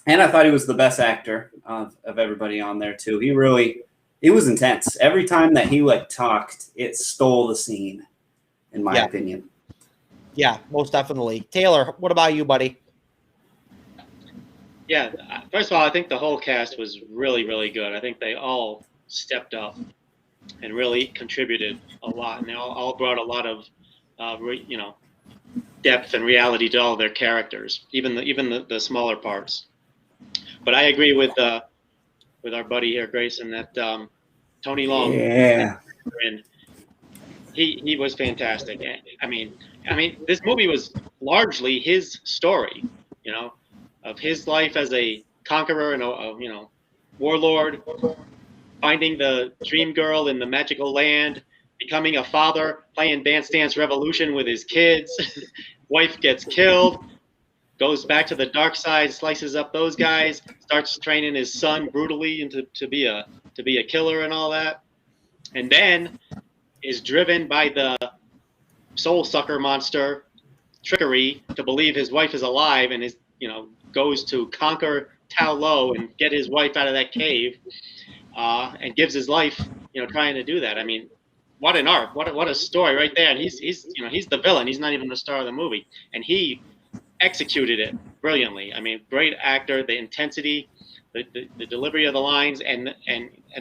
[SPEAKER 2] And I thought he was the best actor of everybody on there too. He was intense. Every time that he talked, it stole the scene, in my opinion.
[SPEAKER 1] Yeah, most definitely. Taylor, what about you, buddy?
[SPEAKER 3] Yeah, first of all, I think the whole cast was really, really good. I think they all stepped up and really contributed a lot, and they all brought a lot of, depth and reality to all their characters, even the smaller parts. But I agree with our buddy here, Grayson, that Tony Long,
[SPEAKER 2] Yeah.
[SPEAKER 3] he was fantastic. I mean, this movie was largely his story, of his life as a conqueror and a warlord, finding the dream girl in the magical land, becoming a father, playing Dance Dance Revolution with his kids. Wife gets killed, goes back to the dark side, slices up those guys, starts training his son brutally into to be a killer and all that, and then is driven by the soul sucker monster trickery to believe his wife is alive, and goes to conquer Tao Lo and get his wife out of that cave, and gives his life trying to do that. I mean, what an arc, what a story right there. And he's the villain. He's not even the star of the movie, and he executed it brilliantly. I mean, great actor, the intensity, the delivery of the lines, and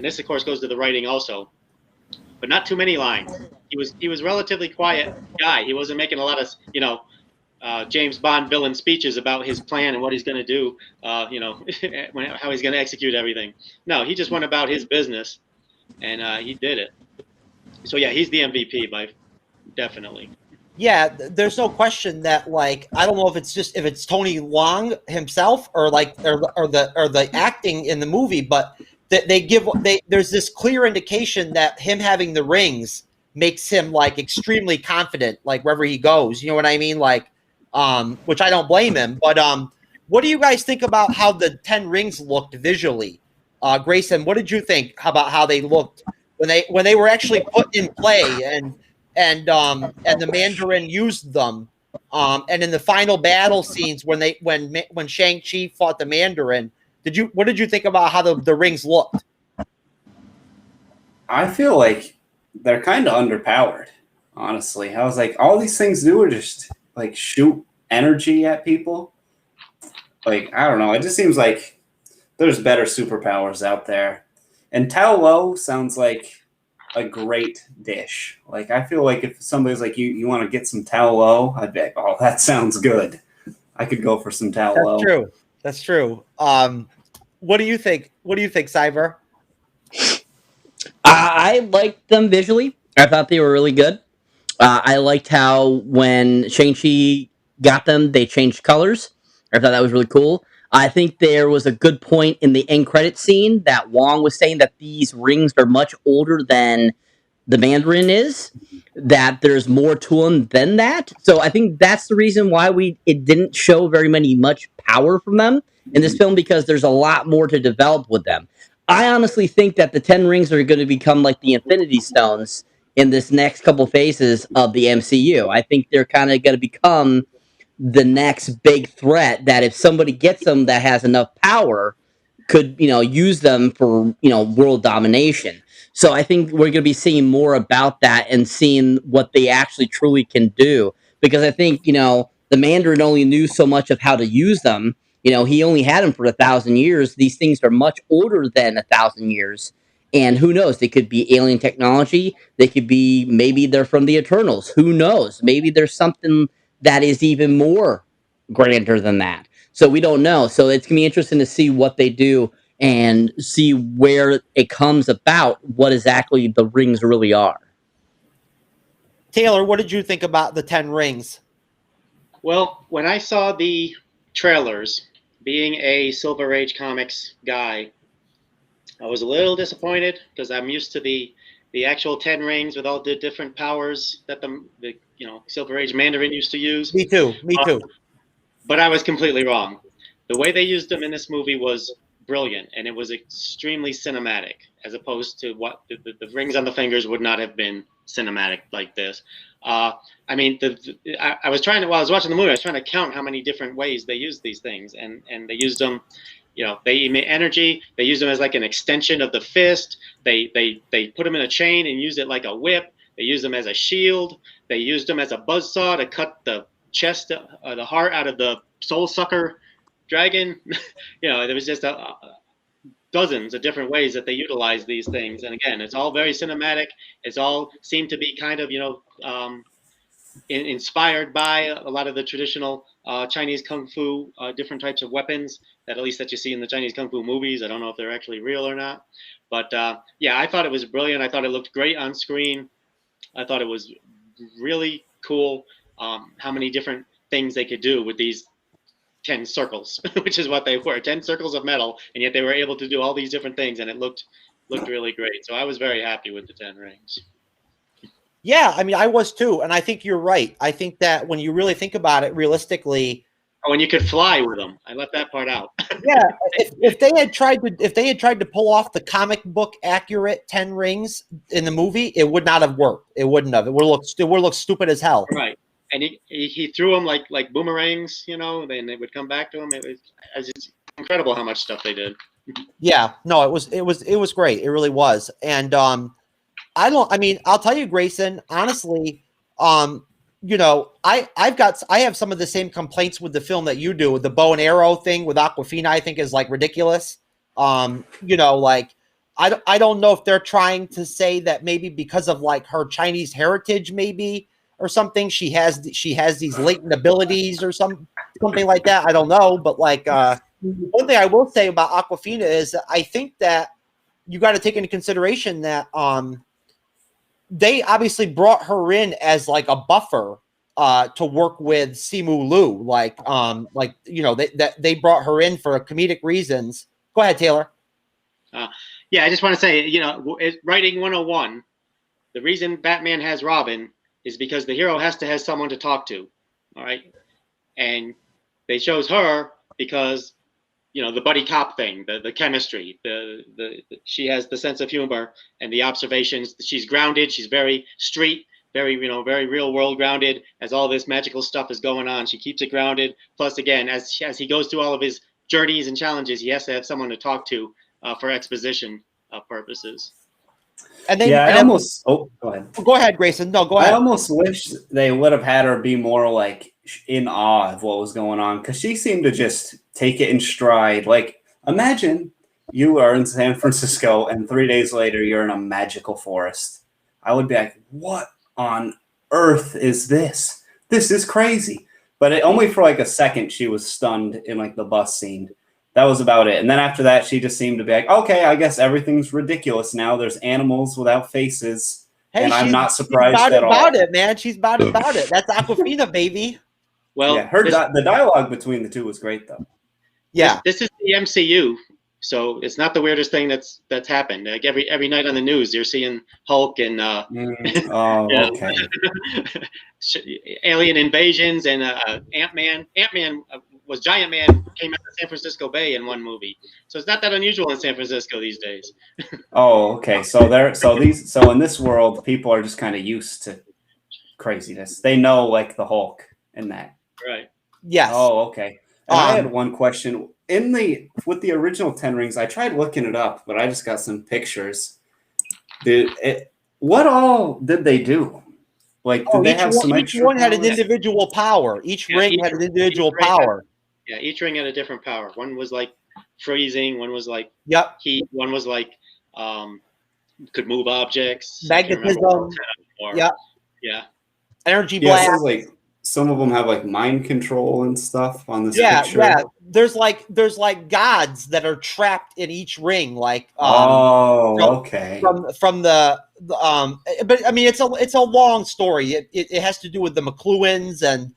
[SPEAKER 3] this of course goes to the writing also, but not too many lines. He was relatively quiet guy. He wasn't making a lot of James Bond villain speeches about his plan and what he's going to do, how he's going to execute everything. No, he just went about his business, and he did it. So yeah, he's the MVP by definitely.
[SPEAKER 1] Yeah, there's no question that, like, I don't know if it's Tony Long himself or the acting in the movie, but there's this clear indication that him having the rings makes him like extremely confident, like wherever he goes. You know what I mean? Like, which I don't blame him. But what do you guys think about how the 10 rings looked visually? Grayson, what did you think about how they looked when they were actually put in play and the Mandarin used them, and in the final battle scenes when Shang-Chi fought the Mandarin, what did you think about how the rings looked?
[SPEAKER 2] I feel like they're kind of underpowered, honestly. I was like, all these things do are just like shoot energy at people. Like, I don't know. It just seems like there's better superpowers out there. And Tao Lo sounds like a great dish. Like, I feel like if somebody's like, you want to get some Tao Lo, I'd be like, oh, that sounds good. I could go for some Tao Lo.
[SPEAKER 1] That's true. What do you think? What do you think, Cyber?
[SPEAKER 4] I liked them visually. I thought they were really good. I liked how when Shang-Chi got them, they changed colors. I thought that was really cool. I think there was a good point in the end credit scene that Wong was saying that these rings are much older than the Mandarin is, that there's more to them than that. So I think that's the reason why it didn't show much power from them in this film, because there's a lot more to develop with them. I honestly think that the 10 rings are going to become like the Infinity Stones in this next couple phases of the MCU. I think they're kind of going to become the next big threat that if somebody gets them that has enough power could, use them for, world domination. So I think we're going to be seeing more about that and seeing what they actually truly can do. Because I think, the Mandarin only knew so much of how to use them. He only had them for 1,000 years. These things are much older than 1,000 years. And who knows? They could be alien technology. They could be, maybe they're from the Eternals. Who knows? Maybe there's something that is even more grander than that. So we don't know. So it's going to be interesting to see what they do and see where it comes about, what exactly the rings really are.
[SPEAKER 1] Taylor, what did you think about the 10 rings?
[SPEAKER 3] Well, when I saw the trailers, being a Silver Age Comics guy, I was a little disappointed because I'm used to the actual 10 rings with all the different powers that the Silver Age Mandarin used to use.
[SPEAKER 1] Me too.
[SPEAKER 3] But I was completely wrong. The way they used them in this movie was brilliant, and it was extremely cinematic, as opposed to what the rings on the fingers would not have been cinematic like this. I mean, I was trying to, while I was watching the movie, I was trying to count how many different ways they used these things, and they used them. They emit energy. They use them as like an extension of the fist. They put them in a chain and use it like a whip. They use them as a shield. They used them as a buzzsaw to cut the chest, the heart out of the soul sucker dragon. There was just dozens of different ways that they utilize these things. And again, it's all very cinematic. It's all seemed to be kind of, inspired by a lot of the traditional Chinese kung fu, different types of weapons that you see in the Chinese kung fu movies. I don't know if they're actually real or not, but I thought it was brilliant. I thought it looked great on screen. I thought it was really cool how many different things they could do with these 10 circles, which is what they were, 10 circles of metal, and yet they were able to do all these different things, and it looked really great. So I was very happy with the 10 rings.
[SPEAKER 1] Yeah, I mean, I was too, and I think you're right. I think that when you really think about it realistically,
[SPEAKER 3] and you could fly with them. I left that part out.
[SPEAKER 1] Yeah, if they had tried to pull off the comic book accurate 10 rings in the movie, it would not have worked. It wouldn't have. It would look stupid as hell.
[SPEAKER 3] Right. And he threw them like boomerangs, then they would come back to him. It was just incredible how much stuff they did.
[SPEAKER 1] Yeah, no, it was great. It really was. And I'll tell you, Grayson, honestly, I have some of the same complaints with the film that you do. The bow and arrow thing with Awkwafina, I think, is like ridiculous. I don't know if they're trying to say that maybe because of like her Chinese heritage, maybe or something, she has these latent abilities or something like that. I don't know, but like one thing I will say about Awkwafina is I think that you got to take into consideration that they obviously brought her in as like a buffer to work with Simu Liu, they brought her in for comedic reasons. Go ahead, Taylor.
[SPEAKER 3] I just want to say, writing 101, the reason Batman has Robin is because the hero has to have someone to talk to. All right. And they chose her because, the buddy cop thing, the chemistry, she has the sense of humor and the observations. She's grounded. She's very street, very real world grounded. As all this magical stuff is going on, she keeps it grounded. Plus, again, as he goes through all of his journeys and challenges, he has to have someone to talk to for exposition purposes.
[SPEAKER 1] And
[SPEAKER 2] go ahead.
[SPEAKER 1] Go ahead, Grayson. No, go ahead.
[SPEAKER 2] I almost wish they would have had her be more like in awe of what was going on, because she seemed to just take it in stride. Like, imagine you are in San Francisco and 3 days later you're in a magical forest. I would be like, what on earth is this? This is crazy. But only for like a second she was stunned in like the bus scene. That was about it. And then after that, she just seemed to be like, okay, I guess everything's ridiculous now. There's animals without faces.
[SPEAKER 1] Hey,
[SPEAKER 2] and I'm not surprised
[SPEAKER 1] at all. She's about it, man. She's about it. That's Awkwafina, baby.
[SPEAKER 2] Well, yeah, the dialogue between the two was great, though.
[SPEAKER 1] Yeah.
[SPEAKER 3] This is the MCU, so it's not the weirdest thing that's happened. Like every night on the news, you're seeing Hulk and
[SPEAKER 2] okay.
[SPEAKER 3] alien invasions and Ant-Man. Ant-Man was Giant Man, came out of San Francisco Bay in one movie. So it's not that unusual in San Francisco these days.
[SPEAKER 2] Oh, okay. So in this world, people are just kind of used to craziness. They know like the Hulk and that.
[SPEAKER 3] Right.
[SPEAKER 1] Yes.
[SPEAKER 2] Oh, okay. And I had one question. With the original 10 rings, I tried looking it up, but I just got some pictures. What all did they do? Like, did they have some extra?
[SPEAKER 1] Each one had an individual power. Each ring had an individual power.
[SPEAKER 3] Yeah, each ring had a different power. One was like freezing. One was like heat. One was like could move objects.
[SPEAKER 1] Magnetism. Yeah. Energy blast.
[SPEAKER 2] Yeah, like some of them have like mind control and stuff on this picture.
[SPEAKER 1] Yeah. There's like gods that are trapped in each ring. Like
[SPEAKER 2] okay.
[SPEAKER 1] From the but I mean it's a long story. It has to do with the McLuhans, and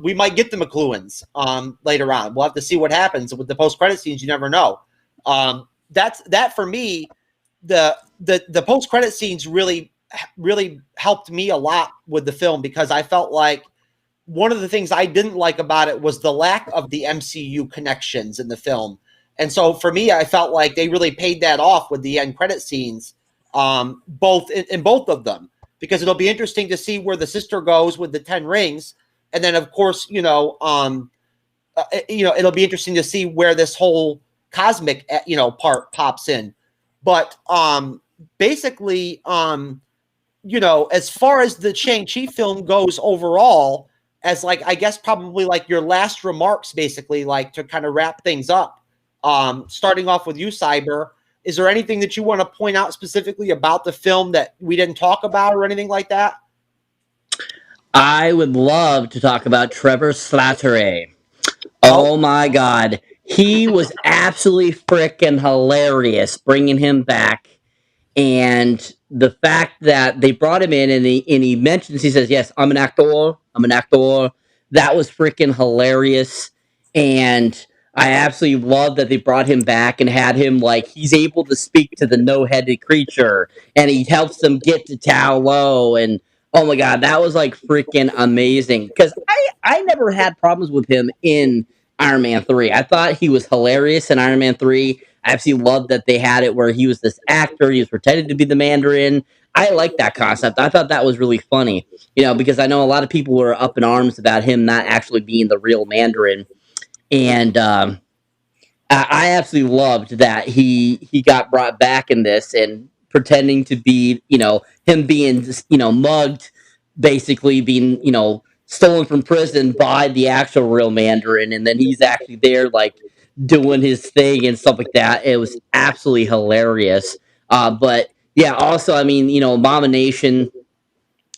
[SPEAKER 1] we might get the McLuhans later on. We'll have to see what happens with the post-credit scenes. You never know. That for me, the post-credit scenes really helped me a lot with the film, because I felt like one of the things I didn't like about it was the lack of the MCU connections in the film. And so for me, I felt like they really paid that off with the end credit scenes, both in both of them, because it'll be interesting to see where the sister goes with the 10 rings. And then of course, it'll be interesting to see where this whole cosmic, part pops in. But basically, you know, as far as the Shang-Chi film goes overall, as like, I guess probably like your last remarks, basically, like to kind of wrap things up, starting off with you, Cyber, is there anything that you want to point out specifically about the film that we didn't talk about or anything like that?
[SPEAKER 4] I would love to talk about Trevor Slattery. Oh my God. He was absolutely freaking hilarious bringing him back. And the fact that they brought him in and he mentions, he says, yes, I'm an actor. I'm an actor. That was freaking hilarious. And I absolutely love that they brought him back and had him like, he's able to speak to the no-headed creature and he helps them get to Tao Lo. And oh my God, that was like freaking amazing. Because I never had problems with him in Iron Man 3. I thought he was hilarious in Iron Man 3. I absolutely loved that they had it where he was this actor. He was pretending to be the Mandarin. I like that concept. I thought that was really funny, you know, because I know a lot of people were up in arms about him not actually being the real Mandarin. And I absolutely loved that he got brought back in this and pretending to be, you know, him being, you know, mugged, basically being, you know, stolen from prison by the actual real Mandarin. And then he's actually there, like, doing his thing and stuff like that. It was absolutely hilarious. But yeah, also, I mean, you know, Abomination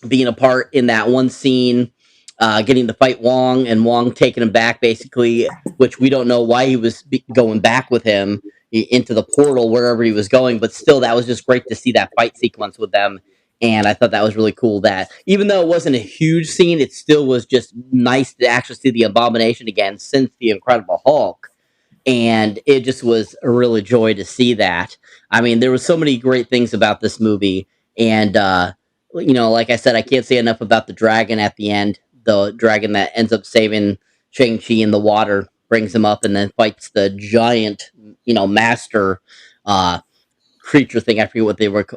[SPEAKER 4] being a part in that one scene, getting to fight Wong and Wong taking him back, basically, which we don't know why he was going back with him into the portal wherever he was going. But still, that was just great to see that fight sequence with them. And I thought that was really cool that even though it wasn't a huge scene, it still was just nice to actually see the Abomination again since the Incredible Hulk. And it just was a really joy to see that. I mean, there was so many great things about this movie. And, you know, like I said, I can't say enough about the dragon at the end. The dragon that ends up saving Shang-Chi in the water, brings him up, and then fights the giant, you know, master creature thing. I forget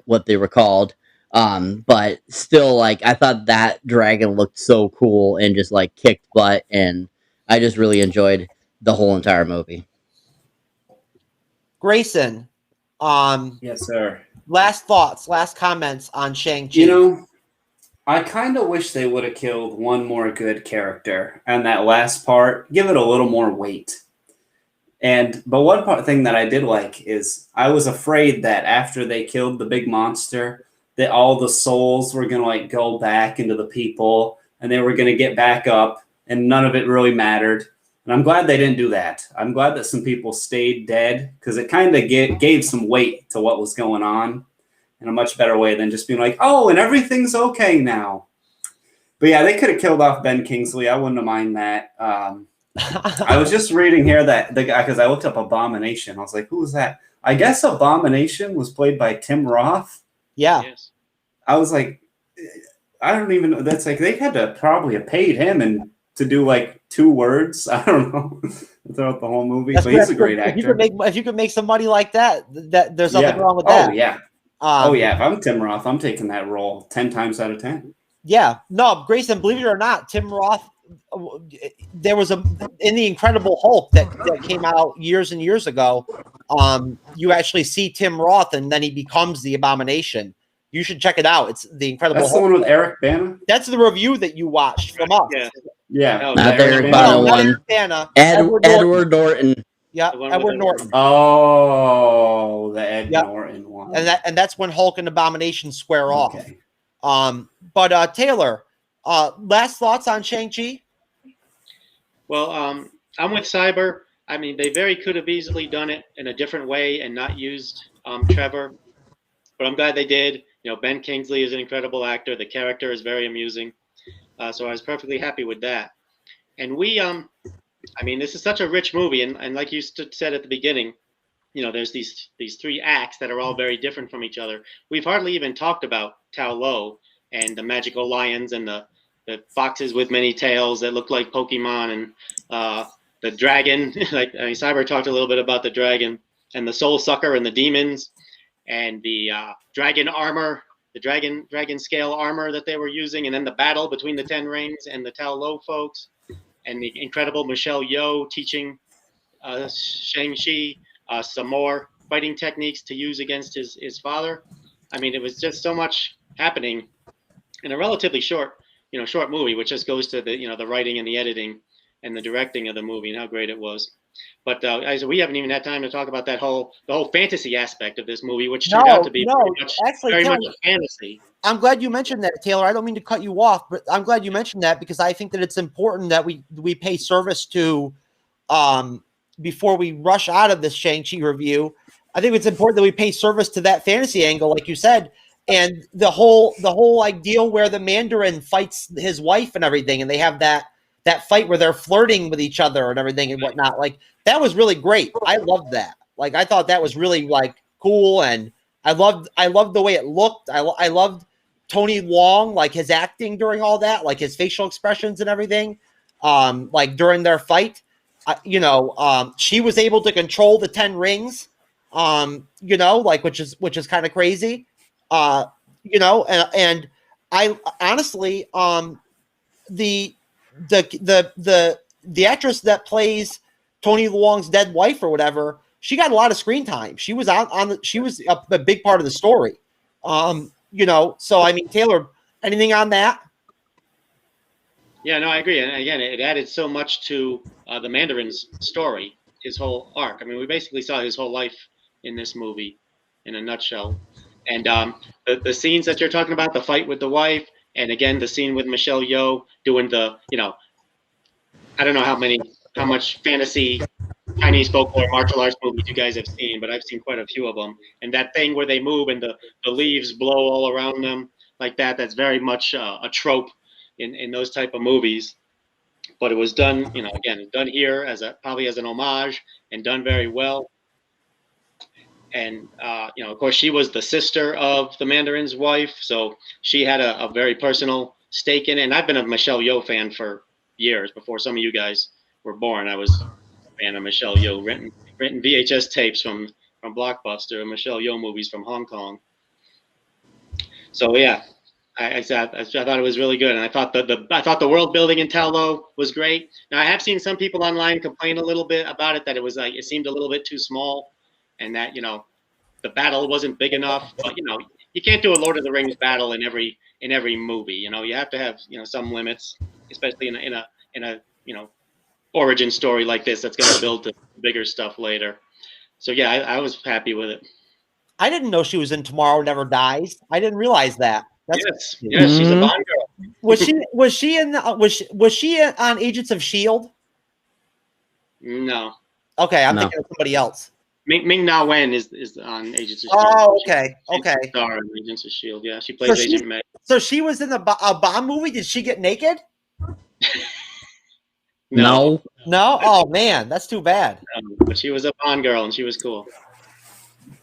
[SPEAKER 4] what they were called. But still, like, I thought that dragon looked so cool and just like kicked butt, and I just really enjoyed the whole entire movie.
[SPEAKER 1] Grayson,
[SPEAKER 2] Yes, sir.
[SPEAKER 1] last thoughts, last comments on Shang-Chi.
[SPEAKER 2] You know, I kind of wish they would have killed one more good character, and that last part, give it a little more weight. But one thing that I did like is I was afraid that after they killed the big monster, that all the souls were going to like go back into the people, and they were going to get back up, and none of it really mattered. And I'm glad they didn't do that. I'm glad that some people stayed dead, because it kind of gave some weight to what was going on in a much better way than just being like, oh, and everything's okay now. But yeah, they could have killed off Ben Kingsley. I wouldn't have mind that. I was just reading here that the guy, because I looked up Abomination. I was like, who was that? I guess Abomination was played by Tim Roth.
[SPEAKER 1] Yeah.
[SPEAKER 3] Yes.
[SPEAKER 2] I was like, I don't even know. That's like, they had to probably have paid him and to do like 2 words. I don't know throughout the whole movie. But he's a great actor.
[SPEAKER 1] If you could make some money like that, there's nothing wrong with that.
[SPEAKER 2] Oh yeah. If I'm Tim Roth, I'm taking that role 10 times out of 10.
[SPEAKER 1] Yeah. No, Grayson, believe it or not, Tim Roth, there was in the Incredible Hulk that came out years and years ago. You actually see Tim Roth, and then he becomes the Abomination. You should check it out. It's the Incredible
[SPEAKER 2] That's
[SPEAKER 1] Hulk.
[SPEAKER 2] the one with Eric Bana?
[SPEAKER 1] That's the review that you watched from us.
[SPEAKER 2] Yeah.
[SPEAKER 3] No,
[SPEAKER 4] Not the Eric Bana one. Edward Norton.
[SPEAKER 1] Yeah, Edward Norton.
[SPEAKER 2] Oh, the Ed Norton one.
[SPEAKER 1] And that's when Hulk and Abomination square off. But Taylor, last thoughts on Shang-Chi?
[SPEAKER 3] Well, I'm with Cyber. I mean, they very could have easily done it in a different way and not used Trevor, but I'm glad they did. You know, Ben Kingsley is an incredible actor. The character is very amusing, so I was perfectly happy with that. And I mean, this is such a rich movie, and like you said at the beginning, you know, there's these 3 acts that are all very different from each other. We've hardly even talked about Tao Lo and the magical lions and the foxes with many tails that look like Pokemon, and the dragon. Like, I mean, Cyber talked a little bit about the dragon and the soul sucker and the demons and the dragon armor, the dragon scale armor that they were using, and then the battle between the 10 Rings and the Tao Lo folks, and the incredible Michelle Yeoh teaching Shang-Chi some more fighting techniques to use against his father. I mean, it was just so much happening in a relatively short movie, which just goes to the the writing and the editing and the directing of the movie and how great it was. But we haven't even had time to talk about the whole fantasy aspect of this movie, which turned out to be very much a fantasy.
[SPEAKER 1] I'm glad you mentioned that, Taylor. I don't mean to cut you off, but I'm glad you mentioned that because I think that it's important that we pay service to, before we rush out of this Shang-Chi review. I think it's important that we pay service to that fantasy angle, like you said, and the whole like deal where the Mandarin fights his wife and everything, and they have that fight where they're flirting with each other and everything and whatnot. Like that was really great. I loved that. Like I thought that was really like cool, and I loved the way it looked. I loved Tony Leung, like his acting during all that, like his facial expressions and everything. Like during their fight, she was able to control the 10 rings. Like which is kind of crazy. And I honestly, the actress that plays Tony Leung's dead wife or whatever, she got a lot of screen time. She was she was a big part of the story. So I mean, Taylor, anything on that?
[SPEAKER 3] Yeah, no, I agree. And again, it added so much to the Mandarin's story, his whole arc. I mean, we basically saw his whole life in this movie in a nutshell. And the scenes that you're talking about, the fight with the wife, and again, the scene with Michelle Yeoh doing the, I don't know how much fantasy Chinese folklore martial arts movies you guys have seen, but I've seen quite a few of them. And that thing where they move and the leaves blow all around them like that's very much a trope in those type of movies. But it was done, again, done here probably as an homage and done very well. And, of course, she was the sister of the Mandarin's wife, so she had a very personal stake in it. And I've been a Michelle Yeoh fan for years. Before some of you guys were born, I was a fan of Michelle Yeoh, renting VHS tapes from Blockbuster, and Michelle Yeoh movies from Hong Kong. So, yeah, I thought it was really good. And I thought the world building in Ta Lo was great. Now, I have seen some people online complain a little bit about it, that it seemed a little bit too small. And that, the battle wasn't big enough, but you can't do a Lord of the Rings battle in every movie. You have to have some limits, especially in a origin story like this that's going to build to bigger stuff later. So yeah, I was happy with it.
[SPEAKER 1] I didn't know she was in Tomorrow Never Dies. I didn't realize that.
[SPEAKER 3] Yes, she's a Bond girl.
[SPEAKER 1] Was she on Agents of S.H.I.E.L.D.?
[SPEAKER 3] No.
[SPEAKER 1] Okay, I'm thinking of somebody else.
[SPEAKER 3] Ming-Na Wen is on Agents of S.H.I.E.L.D.
[SPEAKER 1] Oh, okay.
[SPEAKER 3] She's a star in Agents of S.H.I.E.L.D. Yeah, she plays Agent May.
[SPEAKER 1] So she was in a Bond movie. Did she get naked?
[SPEAKER 4] No.
[SPEAKER 1] Oh man, that's too bad.
[SPEAKER 3] But she was a Bond girl, and she was cool.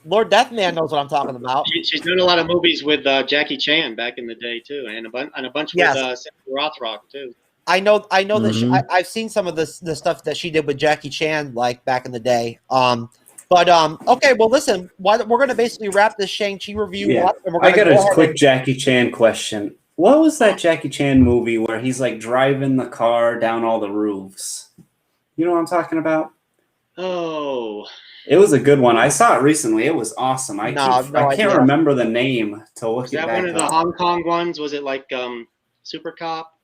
[SPEAKER 1] Lord Deathman knows what I'm talking about.
[SPEAKER 3] She's done a lot of movies with Jackie Chan back in the day too, and a bunch with Cynthia Rothrock too. I know that I've seen some of the stuff that she did with Jackie Chan like back in the day. Okay, well, listen, we're going to basically wrap this Shang-Chi review up. And
[SPEAKER 2] I got a quick Jackie Chan question. What was that Jackie Chan movie where he's like driving the car down all the roofs? You know what I'm talking about?
[SPEAKER 3] Oh.
[SPEAKER 2] It was a good one. I saw it recently. It was awesome. I can't remember the name to look at that.
[SPEAKER 3] Was that one of the Hong Kong ones? Was it like Super Cop?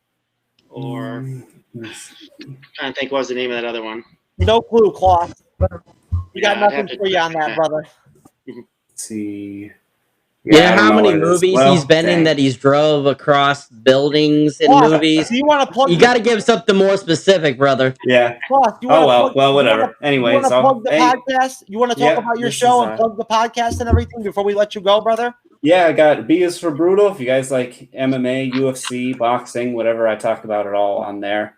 [SPEAKER 3] Or I'm trying to think what was the name of that other one.
[SPEAKER 1] No clue, Kloss. We got nothing for you on that, brother.
[SPEAKER 2] Let's see.
[SPEAKER 4] Yeah, how many movies he's been in that he's drove across buildings in movies?
[SPEAKER 1] Do you want to plug?
[SPEAKER 4] You got to give something more specific, brother.
[SPEAKER 2] Yeah. Whatever. Anyways,
[SPEAKER 1] you want to plug the podcast? You want to talk about your show and plug the podcast and everything before we let you go, brother?
[SPEAKER 2] Yeah, I got B is for Brutal. If you guys like MMA, UFC, boxing, whatever, I talk about it all on there.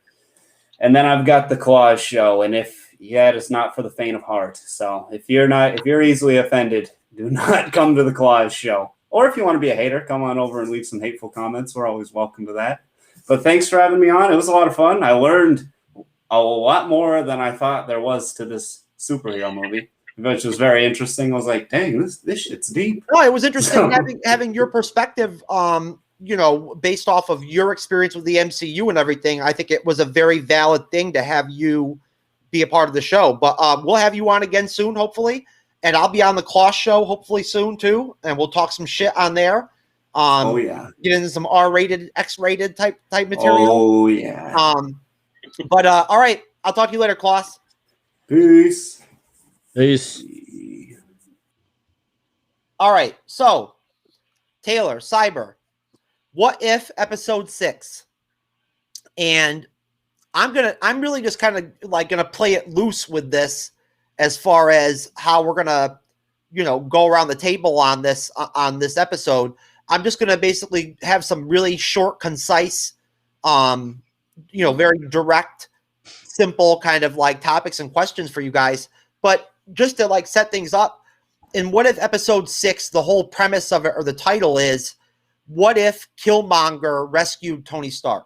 [SPEAKER 2] And then I've got the Kloss show, and it's not for the faint of heart. So if you're easily offended, do not come to the Kloss show. Or if you want to be a hater, come on over and leave some hateful comments. We're always welcome to that. But thanks for having me on. It was a lot of fun. I learned a lot more than I thought there was to this superhero movie, which was very interesting. I was like, dang, this shit's deep.
[SPEAKER 1] No, it was interesting having your perspective, based off of your experience with the MCU and everything. I think it was a very valid thing to have you be a part of the show. But we'll have you on again soon, hopefully. and I'll be on the Kloss show hopefully soon too, and we'll talk some shit on there.
[SPEAKER 2] Oh yeah.
[SPEAKER 1] Get into some R-rated, X-rated type material.
[SPEAKER 2] Oh yeah.
[SPEAKER 1] But all right, I'll talk to you later, Kloss.
[SPEAKER 2] Peace.
[SPEAKER 4] Peace.
[SPEAKER 1] All right, so Taylor, Cyber, what if episode 6? And I'm really just kind of like gonna play it loose with this as far as how we're gonna, go around the table on this episode. I'm just gonna basically have some really short, concise, very direct, simple kind of like topics and questions for you guys. But just to like set things up, in what if episode 6, the whole premise of it, or the title is, what if Killmonger rescued Tony Stark?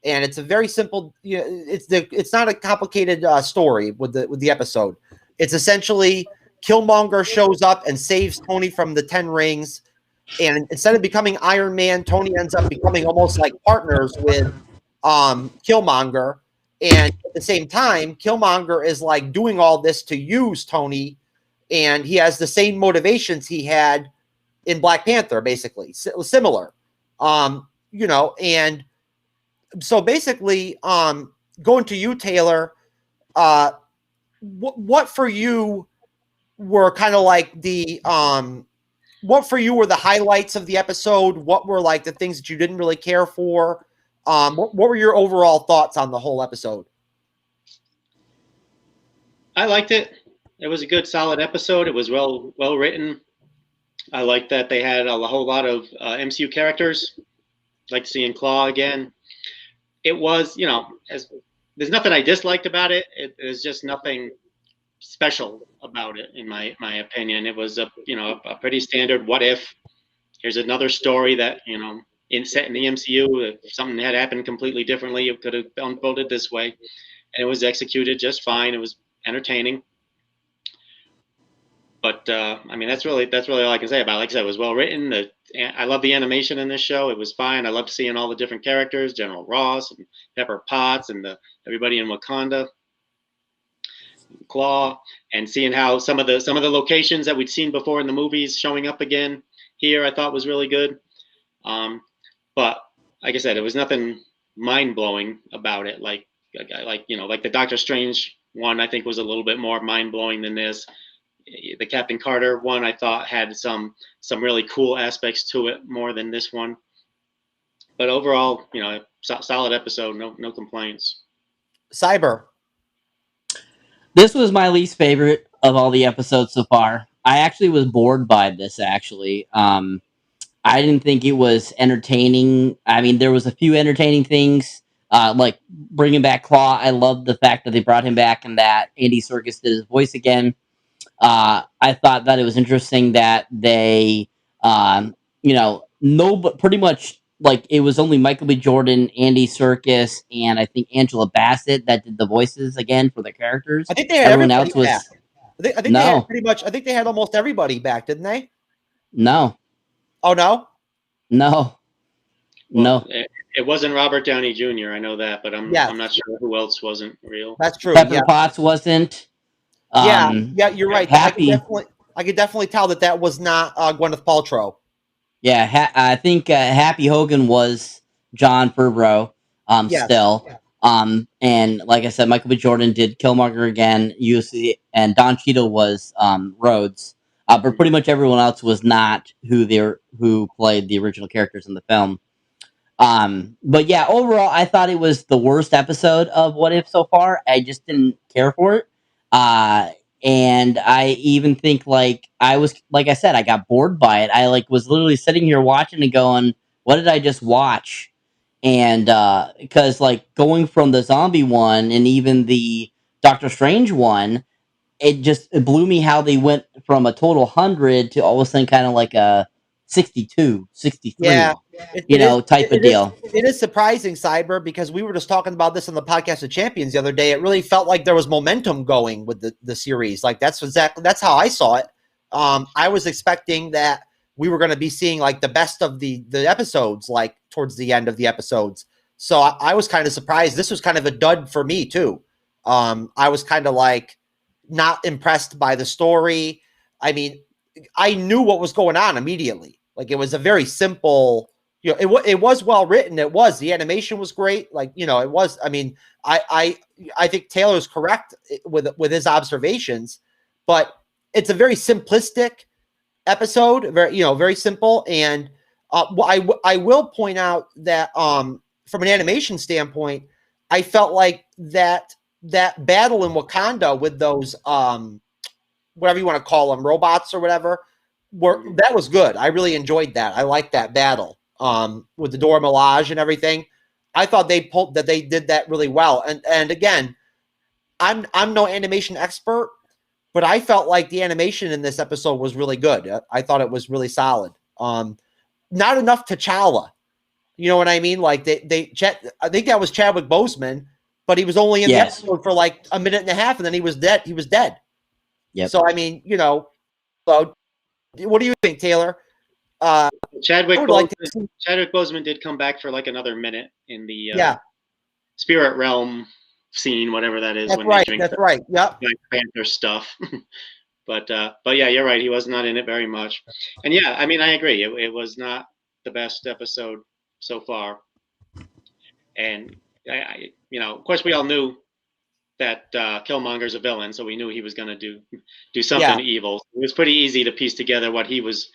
[SPEAKER 1] And it's a very simple, it's not a complicated story with the episode. It's essentially Killmonger shows up and saves Tony from the 10 rings. And instead of becoming Iron Man, Tony ends up becoming almost like partners with Killmonger. And at the same time, Killmonger is like doing all this to use Tony, and he has the same motivations he had in Black Panther, basically similar, and so basically, going to you, Taylor, what for you were kind of like what for you were the highlights of the episode? What were like the things that you didn't really care for? What were your overall thoughts on the whole episode?
[SPEAKER 3] I liked it. It was a good, solid episode. It was well written. I liked that they had a whole lot of MCU characters. Like seeing Claw again. It was, there's nothing I disliked about it. There's just nothing special about it, in my opinion. It was a pretty standard. What if? Here's another story that set in the MCU. If something had happened completely differently, it could have unfolded this way, and it was executed just fine. It was entertaining. But that's really all I can say about it. Like I said, it was well written. I love the animation in this show. It was fine. I loved seeing all the different characters, General Ross and Pepper Potts and everybody in Wakanda, Claw, and seeing how some of the locations that we'd seen before in the movies showing up again here, I thought was really good. But like I said, it was nothing mind blowing about it. Like the Doctor Strange one, I think was a little bit more mind blowing than this. The Captain Carter one, I thought, had some really cool aspects to it more than this one. But overall, solid episode. No complaints.
[SPEAKER 1] Cyber.
[SPEAKER 4] This was my least favorite of all the episodes so far. I actually was bored by this, actually. I didn't think it was entertaining. I mean, there was a few entertaining things, like bringing back Claw. I loved the fact that they brought him back and that Andy Serkis did his voice again. I thought that it was interesting that they, but pretty much like it was only Michael B. Jordan, Andy Serkis, and I think Angela Bassett that did the voices again for the characters.
[SPEAKER 1] I think they had
[SPEAKER 4] everyone else was.
[SPEAKER 1] Back. I think they had pretty much. I think they had almost everybody back, didn't they?
[SPEAKER 4] No.
[SPEAKER 1] Oh no.
[SPEAKER 4] No.
[SPEAKER 3] Well, it wasn't Robert Downey Jr. I know that, but I'm not sure who else wasn't real.
[SPEAKER 1] That's true.
[SPEAKER 4] Pepper Potts wasn't.
[SPEAKER 1] You're right.
[SPEAKER 4] Happy.
[SPEAKER 1] I could definitely tell that was not Gwyneth Paltrow.
[SPEAKER 4] Yeah, I think Happy Hogan was John Favreau. Still. Yeah. And like I said, Michael B. Jordan did Killmonger again. And Don Cheadle was Rhodes. But pretty much everyone else was not who played the original characters in the film. But yeah, overall, I thought it was the worst episode of What If so far. I just didn't care for it. And I even think like I said, I got bored by it. I was literally sitting here watching and going, what did I just watch? And, because going from the zombie one and even the Doctor Strange one, it blew me how they went from a total 100 to all of a sudden kind of like a 62, 63, type of deal.
[SPEAKER 1] It is surprising, Cyber, because we were just talking about this on the Podcast of Champions the other day. It really felt like there was momentum going with the series. Like that's how I saw it. I was expecting that we were going to be seeing like the best of the episodes, like towards the end of the episodes. So I was kind of surprised. This was kind of a dud for me too. I was kind of like not impressed by the story. I mean, I knew what was going on immediately. Like, it was a very simple, it was well written. The animation was great. Like, it was, I mean, I think Taylor's correct with his observations, but it's a very simplistic episode, very simple. And I will point out that from an animation standpoint, I felt like that battle in Wakanda with those whatever you want to call them, robots or whatever, that was good. I really enjoyed that. I liked that battle with the Dora Milaje and everything. I thought they did that really well. And again, I'm no animation expert, but I felt like the animation in this episode was really good. I thought it was really solid. Not enough T'Challa. You know what I mean? Like I think that was Chadwick Boseman, but he was only in the episode for like a minute and a half, and then he was dead. Yep. So I mean, so what do you think, Taylor?
[SPEAKER 3] Chadwick Boseman did come back for like another minute in the spirit realm scene, whatever that is.
[SPEAKER 1] That's right. That's right. Yep.
[SPEAKER 3] Black Panther stuff. But yeah, you're right. He was not in it very much. And yeah, I mean, I agree. It was not the best episode so far. And I of course, we all knew that Killmonger's a villain, so we knew he was going to do something evil. It was pretty easy to piece together what he was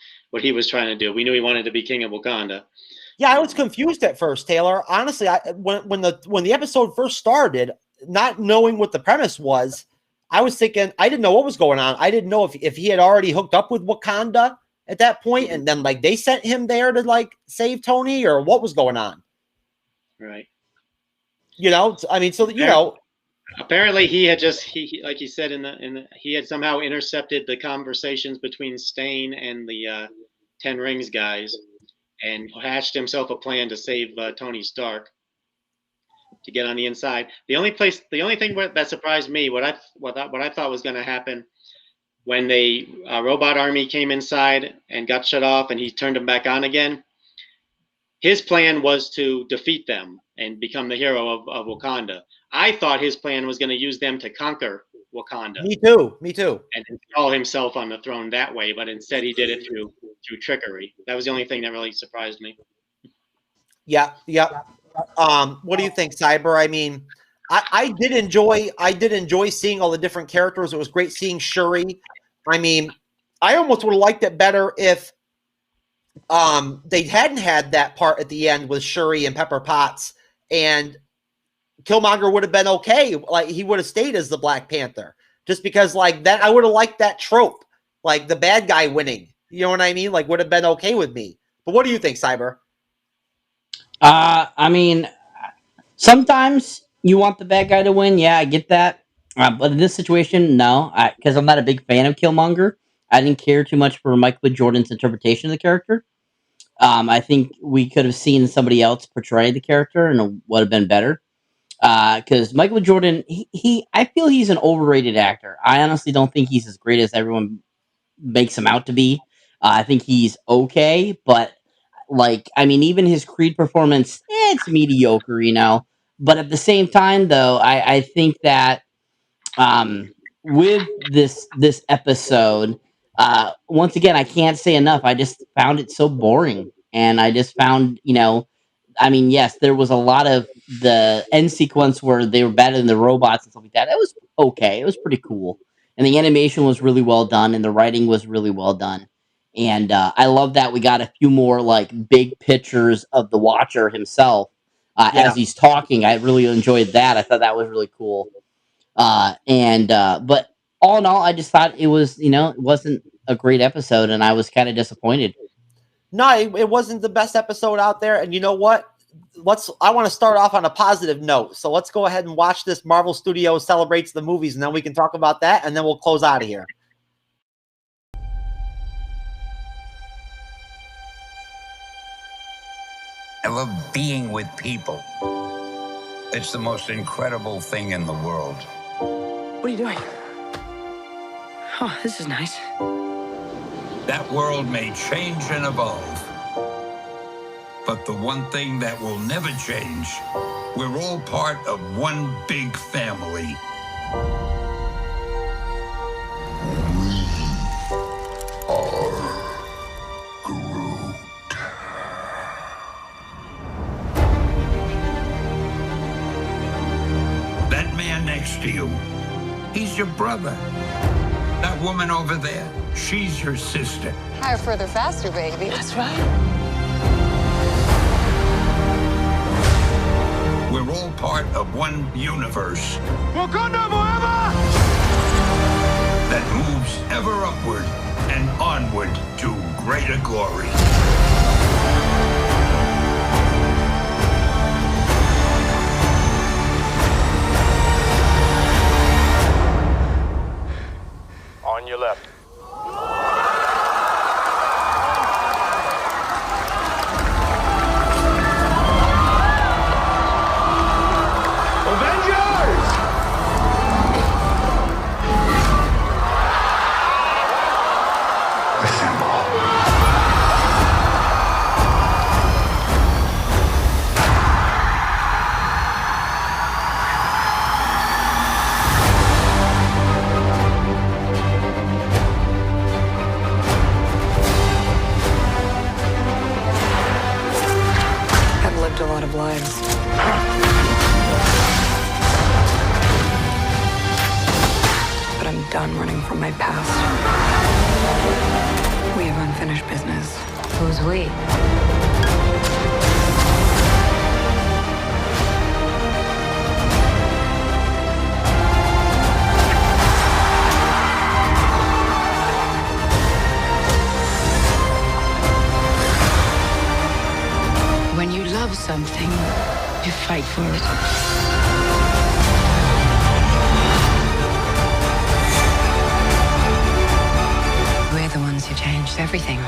[SPEAKER 3] trying to do. We knew he wanted to be king of Wakanda.
[SPEAKER 1] Yeah, I was confused at first, Taylor. Honestly, when the episode first started, not knowing what the premise was, I was thinking, I didn't know what was going on. I didn't know if he had already hooked up with Wakanda at that point, and then like they sent him there to like save Tony, or what was going on.
[SPEAKER 3] Right.
[SPEAKER 1] I mean, so
[SPEAKER 3] apparently he had he like he said he had somehow intercepted the conversations between Stain and the 10 Rings guys, and hatched himself a plan to save Tony Stark, to get on the inside. The only thing that surprised me, what I thought was going to happen when the robot army came inside and got shut off, and he turned them back on again. His plan was to defeat them and become the hero of Wakanda. I thought his plan was going to use them to conquer Wakanda.
[SPEAKER 1] Me too.
[SPEAKER 3] And install himself on the throne that way, but instead he did it through trickery. That was the only thing that really surprised me.
[SPEAKER 1] Yeah. What do you think, Cyber? I mean, I did enjoy seeing all the different characters. It was great seeing Shuri. I mean, I almost would have liked it better if they hadn't had that part at the end with Shuri and Pepper Potts, and Killmonger would have been okay. Like, he would have stayed as the Black Panther, just because like that, I would have liked that trope, like the bad guy winning. You know what I mean? Like, would have been okay with me. But what do you think, Cyber?
[SPEAKER 4] I mean, sometimes you want the bad guy to win. Yeah, I get that. But in this situation, no, because I'm not a big fan of Killmonger. I didn't care too much for Michael B. Jordan's interpretation of the character. I think we could have seen somebody else portray the character, and it would have been better. Because Michael B. Jordan, I feel he's an overrated actor. I honestly don't think he's as great as everyone makes him out to be. I think he's okay, but like, I mean, even his Creed performance, it's mediocre, But at the same time, though, I think that with this episode, once again, I can't say enough. I just found it so boring, and I just found, I mean, yes, there was a lot of the end sequence where they were better than the robots and stuff like that. It was okay. It was pretty cool. And the animation was really well done, and the writing was really well done. And I love that we got a few more like big pictures of the Watcher himself as he's talking. I really enjoyed that. I thought that was really cool. But all in all, I just thought it was, it wasn't a great episode, and I was kind of disappointed.
[SPEAKER 1] No, it wasn't the best episode out there. And you know what? I want to start off on a positive note. So let's go ahead and watch this Marvel Studios Celebrates the Movies, and then we can talk about that, and then we'll close out of here.
[SPEAKER 8] I love being with people. It's the most incredible thing in the world.
[SPEAKER 9] What are you doing? Oh, this is nice.
[SPEAKER 8] That world may change and evolve, but the one thing that will never change, we're all part of one big family. to you. He's your brother. That woman over there, she's your sister.
[SPEAKER 10] Higher, further, faster, baby.
[SPEAKER 9] That's right.
[SPEAKER 8] We're all part of one universe
[SPEAKER 5] Wakandan forever!
[SPEAKER 8] that moves ever upward and onward to greater glory.
[SPEAKER 11] On your left. Avengers!
[SPEAKER 10] I've lived a lot of lives. But I'm done running from my past. We have unfinished business. Who's we?
[SPEAKER 9] When you love something, you fight for it. We're the ones who changed everything.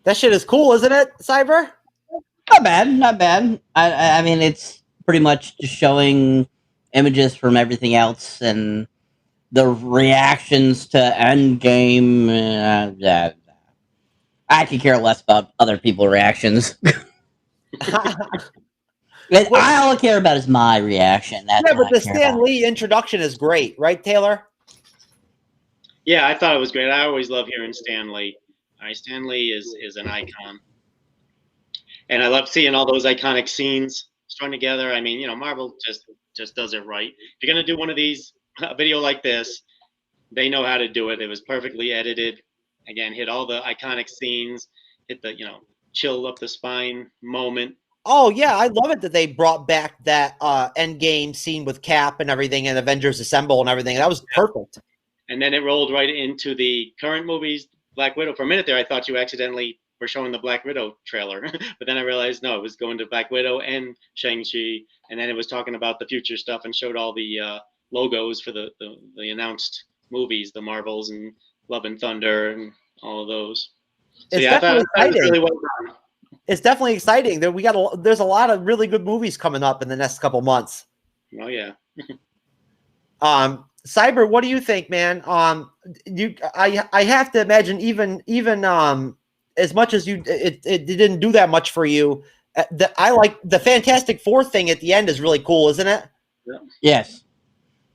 [SPEAKER 1] That shit is cool, isn't it, Cyber?
[SPEAKER 4] Not bad, not bad. I mean, it's pretty much just showing images from everything else and the reactions to Endgame. I could care less about other people's reactions. All I care about is my reaction. That's
[SPEAKER 1] Yeah, but
[SPEAKER 4] what I
[SPEAKER 1] the
[SPEAKER 4] care
[SPEAKER 1] Stan
[SPEAKER 4] about.
[SPEAKER 1] Lee introduction is great, right, Taylor?
[SPEAKER 3] Yeah, I thought it was great. I always love hearing Stan Lee. Stan Lee is an icon, and I love seeing all those iconic scenes strung together. I mean, Marvel just does it right. If you're gonna do one of these, a video like this, they know how to do it. It was perfectly edited. Again, hit all the iconic scenes, hit the chill up the spine moment.
[SPEAKER 1] Oh yeah, I love it that they brought back that Endgame scene with Cap and everything, and Avengers Assemble and everything. That was perfect.
[SPEAKER 3] And then it rolled right into the current movies. Black Widow. For a minute there, I thought you accidentally were showing the Black Widow trailer, but then I realized no, it was going to Black Widow and Shang-Chi, and then it was talking about the future stuff and showed all the logos for the announced movies, the Marvels and Love and Thunder and all of those. So
[SPEAKER 1] It's
[SPEAKER 3] yeah, I thought
[SPEAKER 1] definitely
[SPEAKER 3] it was really
[SPEAKER 1] exciting.
[SPEAKER 3] well done.
[SPEAKER 1] It's definitely exciting that there's a lot of really good movies coming up in the next couple months.
[SPEAKER 3] Oh yeah.
[SPEAKER 1] Cyber, what do you think, man? I have to imagine even as much as it didn't do that much for you. I like the Fantastic Four thing at the end is really cool, isn't it?
[SPEAKER 3] Yeah.
[SPEAKER 4] Yes,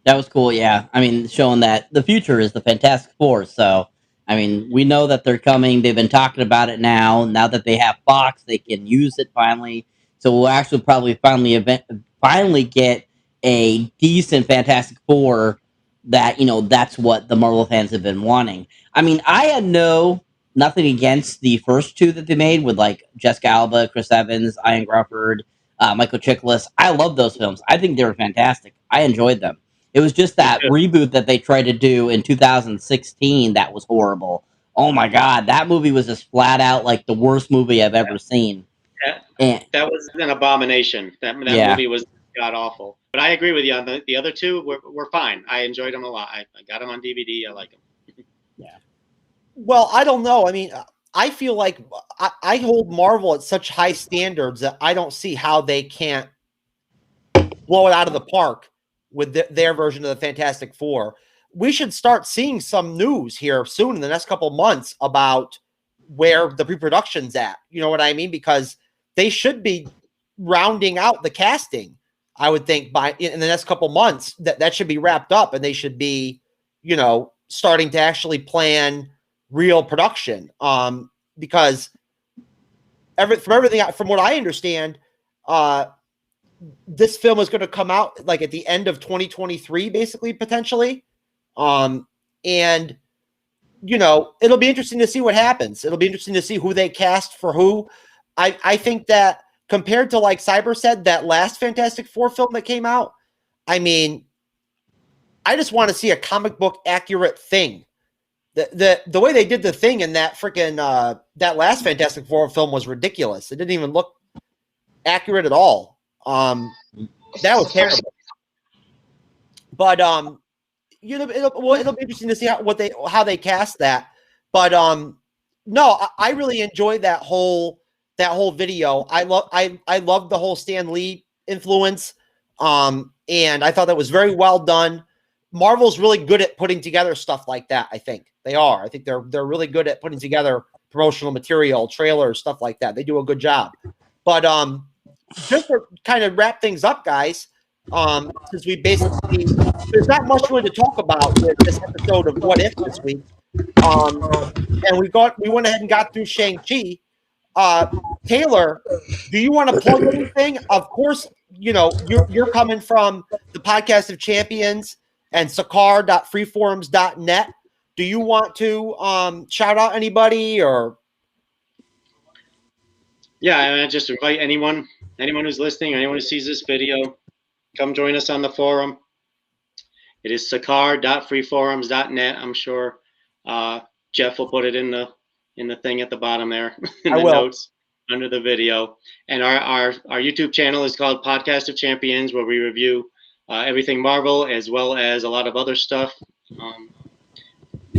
[SPEAKER 4] that was cool. Yeah, I mean, showing that the future is the Fantastic Four. So, I mean, we know that they're coming. They've been talking about it now. Now that they have Fox, they can use it finally. So we'll actually probably finally get a decent Fantastic Four. That that's what the Marvel fans have been wanting. I mean, I had nothing against the first two that they made with like Jessica Alba, Chris Evans, Ian Crawford, Michael Chiklis. I love those films. I think they were fantastic. I enjoyed them. It was just that reboot that they tried to do in 2016 that was horrible. Oh my god, that movie was just flat out like the worst movie I've ever seen.
[SPEAKER 3] That was an abomination. That movie was god awful. But I agree with you on the other two. Were fine. I enjoyed them a lot. I got them on DVD. I like them.
[SPEAKER 4] Yeah.
[SPEAKER 1] Well, I don't know. I mean, I feel like I hold Marvel at such high standards that I don't see how they can't blow it out of the park with their version of the Fantastic Four. We should start seeing some news here soon in the next couple of months about where the pre-production's at. You know what I mean? Because they should be rounding out the casting, I would think, by in the next couple of months. That should be wrapped up, and they should be, starting to actually plan real production. Because from what I understand, this film is going to come out like at the end of 2023, basically, potentially. And it'll be interesting to see what happens. It'll be interesting to see who they cast for who. I think that compared to, like Cyber said, that last Fantastic Four film that came out, I mean, I just want to see a comic book accurate thing. The way they did the thing in that freaking that last Fantastic Four film was ridiculous. It didn't even look accurate at all. That was terrible. But it'll be interesting to see how they cast that. But no, I really enjoyed that whole video. I love the whole Stan Lee influence. And I thought that was very well done. Marvel's really good at putting together stuff like that. I think they are. I think they're really good at putting together promotional material, trailers, stuff like that. They do a good job. But just to kind of wrap things up, guys, since there's not much really to talk about with this episode of What If this week. And we went ahead and got through Shang-Chi. Taylor, do you want to plug anything? Of course, you're coming from the Podcast of Champions and sakar.freeforums.net. Do you want to shout out anybody or?
[SPEAKER 3] Yeah, I just invite anyone who's listening, anyone who sees this video, come join us on the forum. It is sakar.freeforums.net. I'm sure Jeff will put it in the thing at the bottom there in the notes under the video. And our YouTube channel is called Podcast of Champions, where we review everything Marvel as well as a lot of other stuff.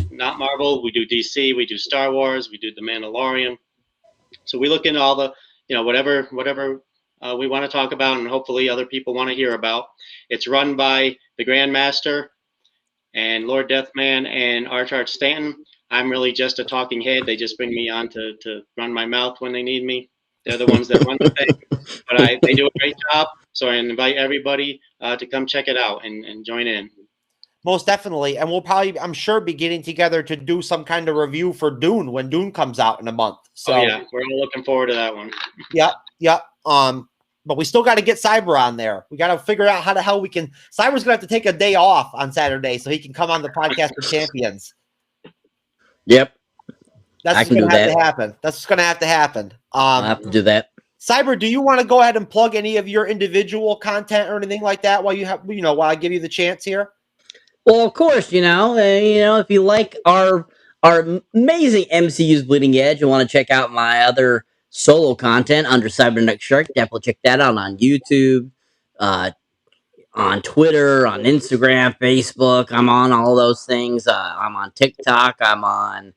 [SPEAKER 3] Not Marvel. We do DC. We do Star Wars. We do The Mandalorian. So we look into all the whatever we want to talk about, and hopefully other people want to hear about. It's run by the Grandmaster and Lord Deathman and Arch Stanton. I'm really just a talking head. They just bring me on to run my mouth when they need me. They're the ones that run the thing, but they do a great job. So I invite everybody to come check it out and join in.
[SPEAKER 1] Most definitely. And we'll probably, I'm sure, be getting together to do some kind of review for Dune when Dune comes out in a month. So
[SPEAKER 3] yeah, we're all looking forward to that one.
[SPEAKER 1] Yep. But we still got to get Cyber on there. We got to figure out how the hell we can. Cyber's gonna have to take a day off on Saturday so he can come on the Podcast of Champions.
[SPEAKER 4] Yep.
[SPEAKER 1] That's gonna have to happen. That's gonna have to happen.
[SPEAKER 4] I'll have to do that.
[SPEAKER 1] Cyber, do you want to go ahead and plug any of your individual content or anything like that while I give you the chance here?
[SPEAKER 4] Well, of course, if you like our amazing MCU's Bleeding Edge and want to check out my other solo content under Cyberneticshark, definitely check that out on YouTube, on Twitter, on Instagram, Facebook. I'm on all those things. I'm on TikTok. I'm on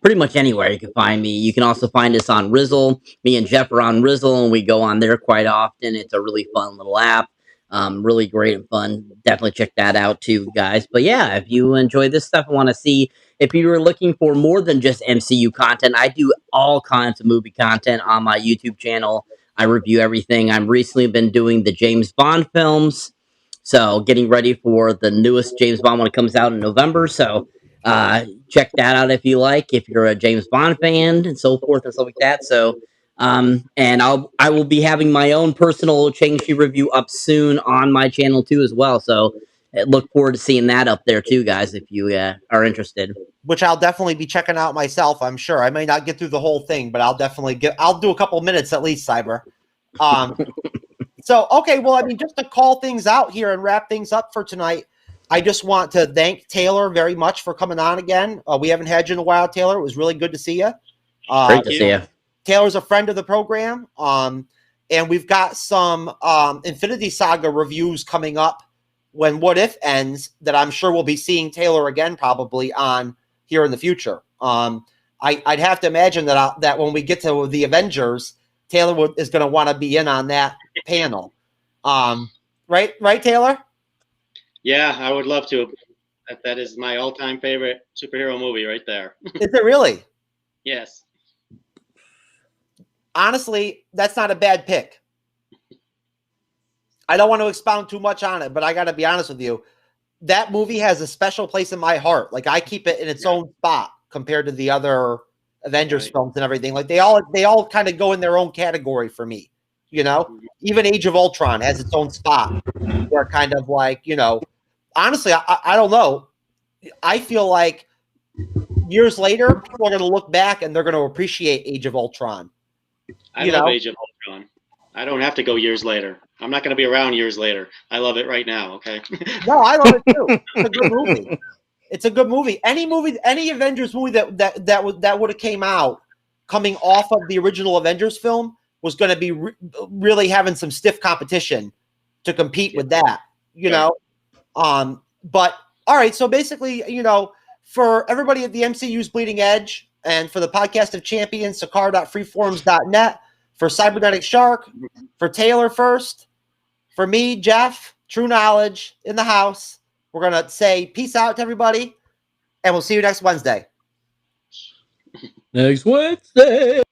[SPEAKER 4] pretty much anywhere you can find me. You can also find us on Rizzle. Me and Jeff are on Rizzle, and we go on there quite often. It's a really fun little app. Really great and fun. Definitely check that out too, guys. But yeah, if you enjoy this stuff and want to see, if you were looking for more than just MCU content, I do all kinds of movie content on my YouTube channel. I review everything. I've recently been doing the James Bond films. So getting ready for the newest James Bond when it comes out in November. So check that out if you like, if you're a James Bond fan and so forth and stuff like that. So and I will be having my own personal Shang-Chi review up soon on my channel too as well. So look forward to seeing that up there too, guys, if you are interested.
[SPEAKER 1] Which I'll definitely be checking out myself. I'm sure I may not get through the whole thing, but I'll do a couple minutes at least, Cyber. So, okay. Well, I mean, just to call things out here and wrap things up for tonight, I just want to thank Taylor very much for coming on again. We haven't had you in a while, Taylor. It was really good to see you.
[SPEAKER 4] Great to see you.
[SPEAKER 1] Taylor's a friend of the program. And we've got some Infinity Saga reviews coming up when What If ends that I'm sure we'll be seeing Taylor again probably on here in the future. I'd have to imagine that when we get to the Avengers, Taylor is going to want to be in on that panel. Right, Taylor?
[SPEAKER 3] Yeah, I would love to. That is my all-time favorite superhero movie right there.
[SPEAKER 1] Is it really?
[SPEAKER 3] Yes.
[SPEAKER 1] Honestly, that's not a bad pick. I don't want to expound too much on it, but I got to be honest with you. That movie has a special place in my heart. Like, I keep it in its own spot compared to the other Avengers films and everything. Like, they all kind of go in their own category for me. You know, even Age of Ultron has its own spot where kind of like, you know, honestly, I don't know. I feel like years later, people are going to look back and they're going to appreciate Age of Ultron.
[SPEAKER 3] I love Age of Ultron. I don't have to go years later. I'm not going to be around years later. I love it right now. Okay.
[SPEAKER 1] No, I love it too. It's a good movie. It's a good movie. Any Avengers movie that would have came out coming off of the original Avengers film was going to be really having some stiff competition to compete with that, you know? But all right. So basically, you know, for everybody at the MCU's Bleeding Edge and for the Podcast of Champions, sakar.freeforums.net, for Cyberneticshark, for Taylor first, for me, Jeff, TrueKnowledge in the house, we're going to say peace out to everybody, and we'll see you next Wednesday.
[SPEAKER 4] Next Wednesday.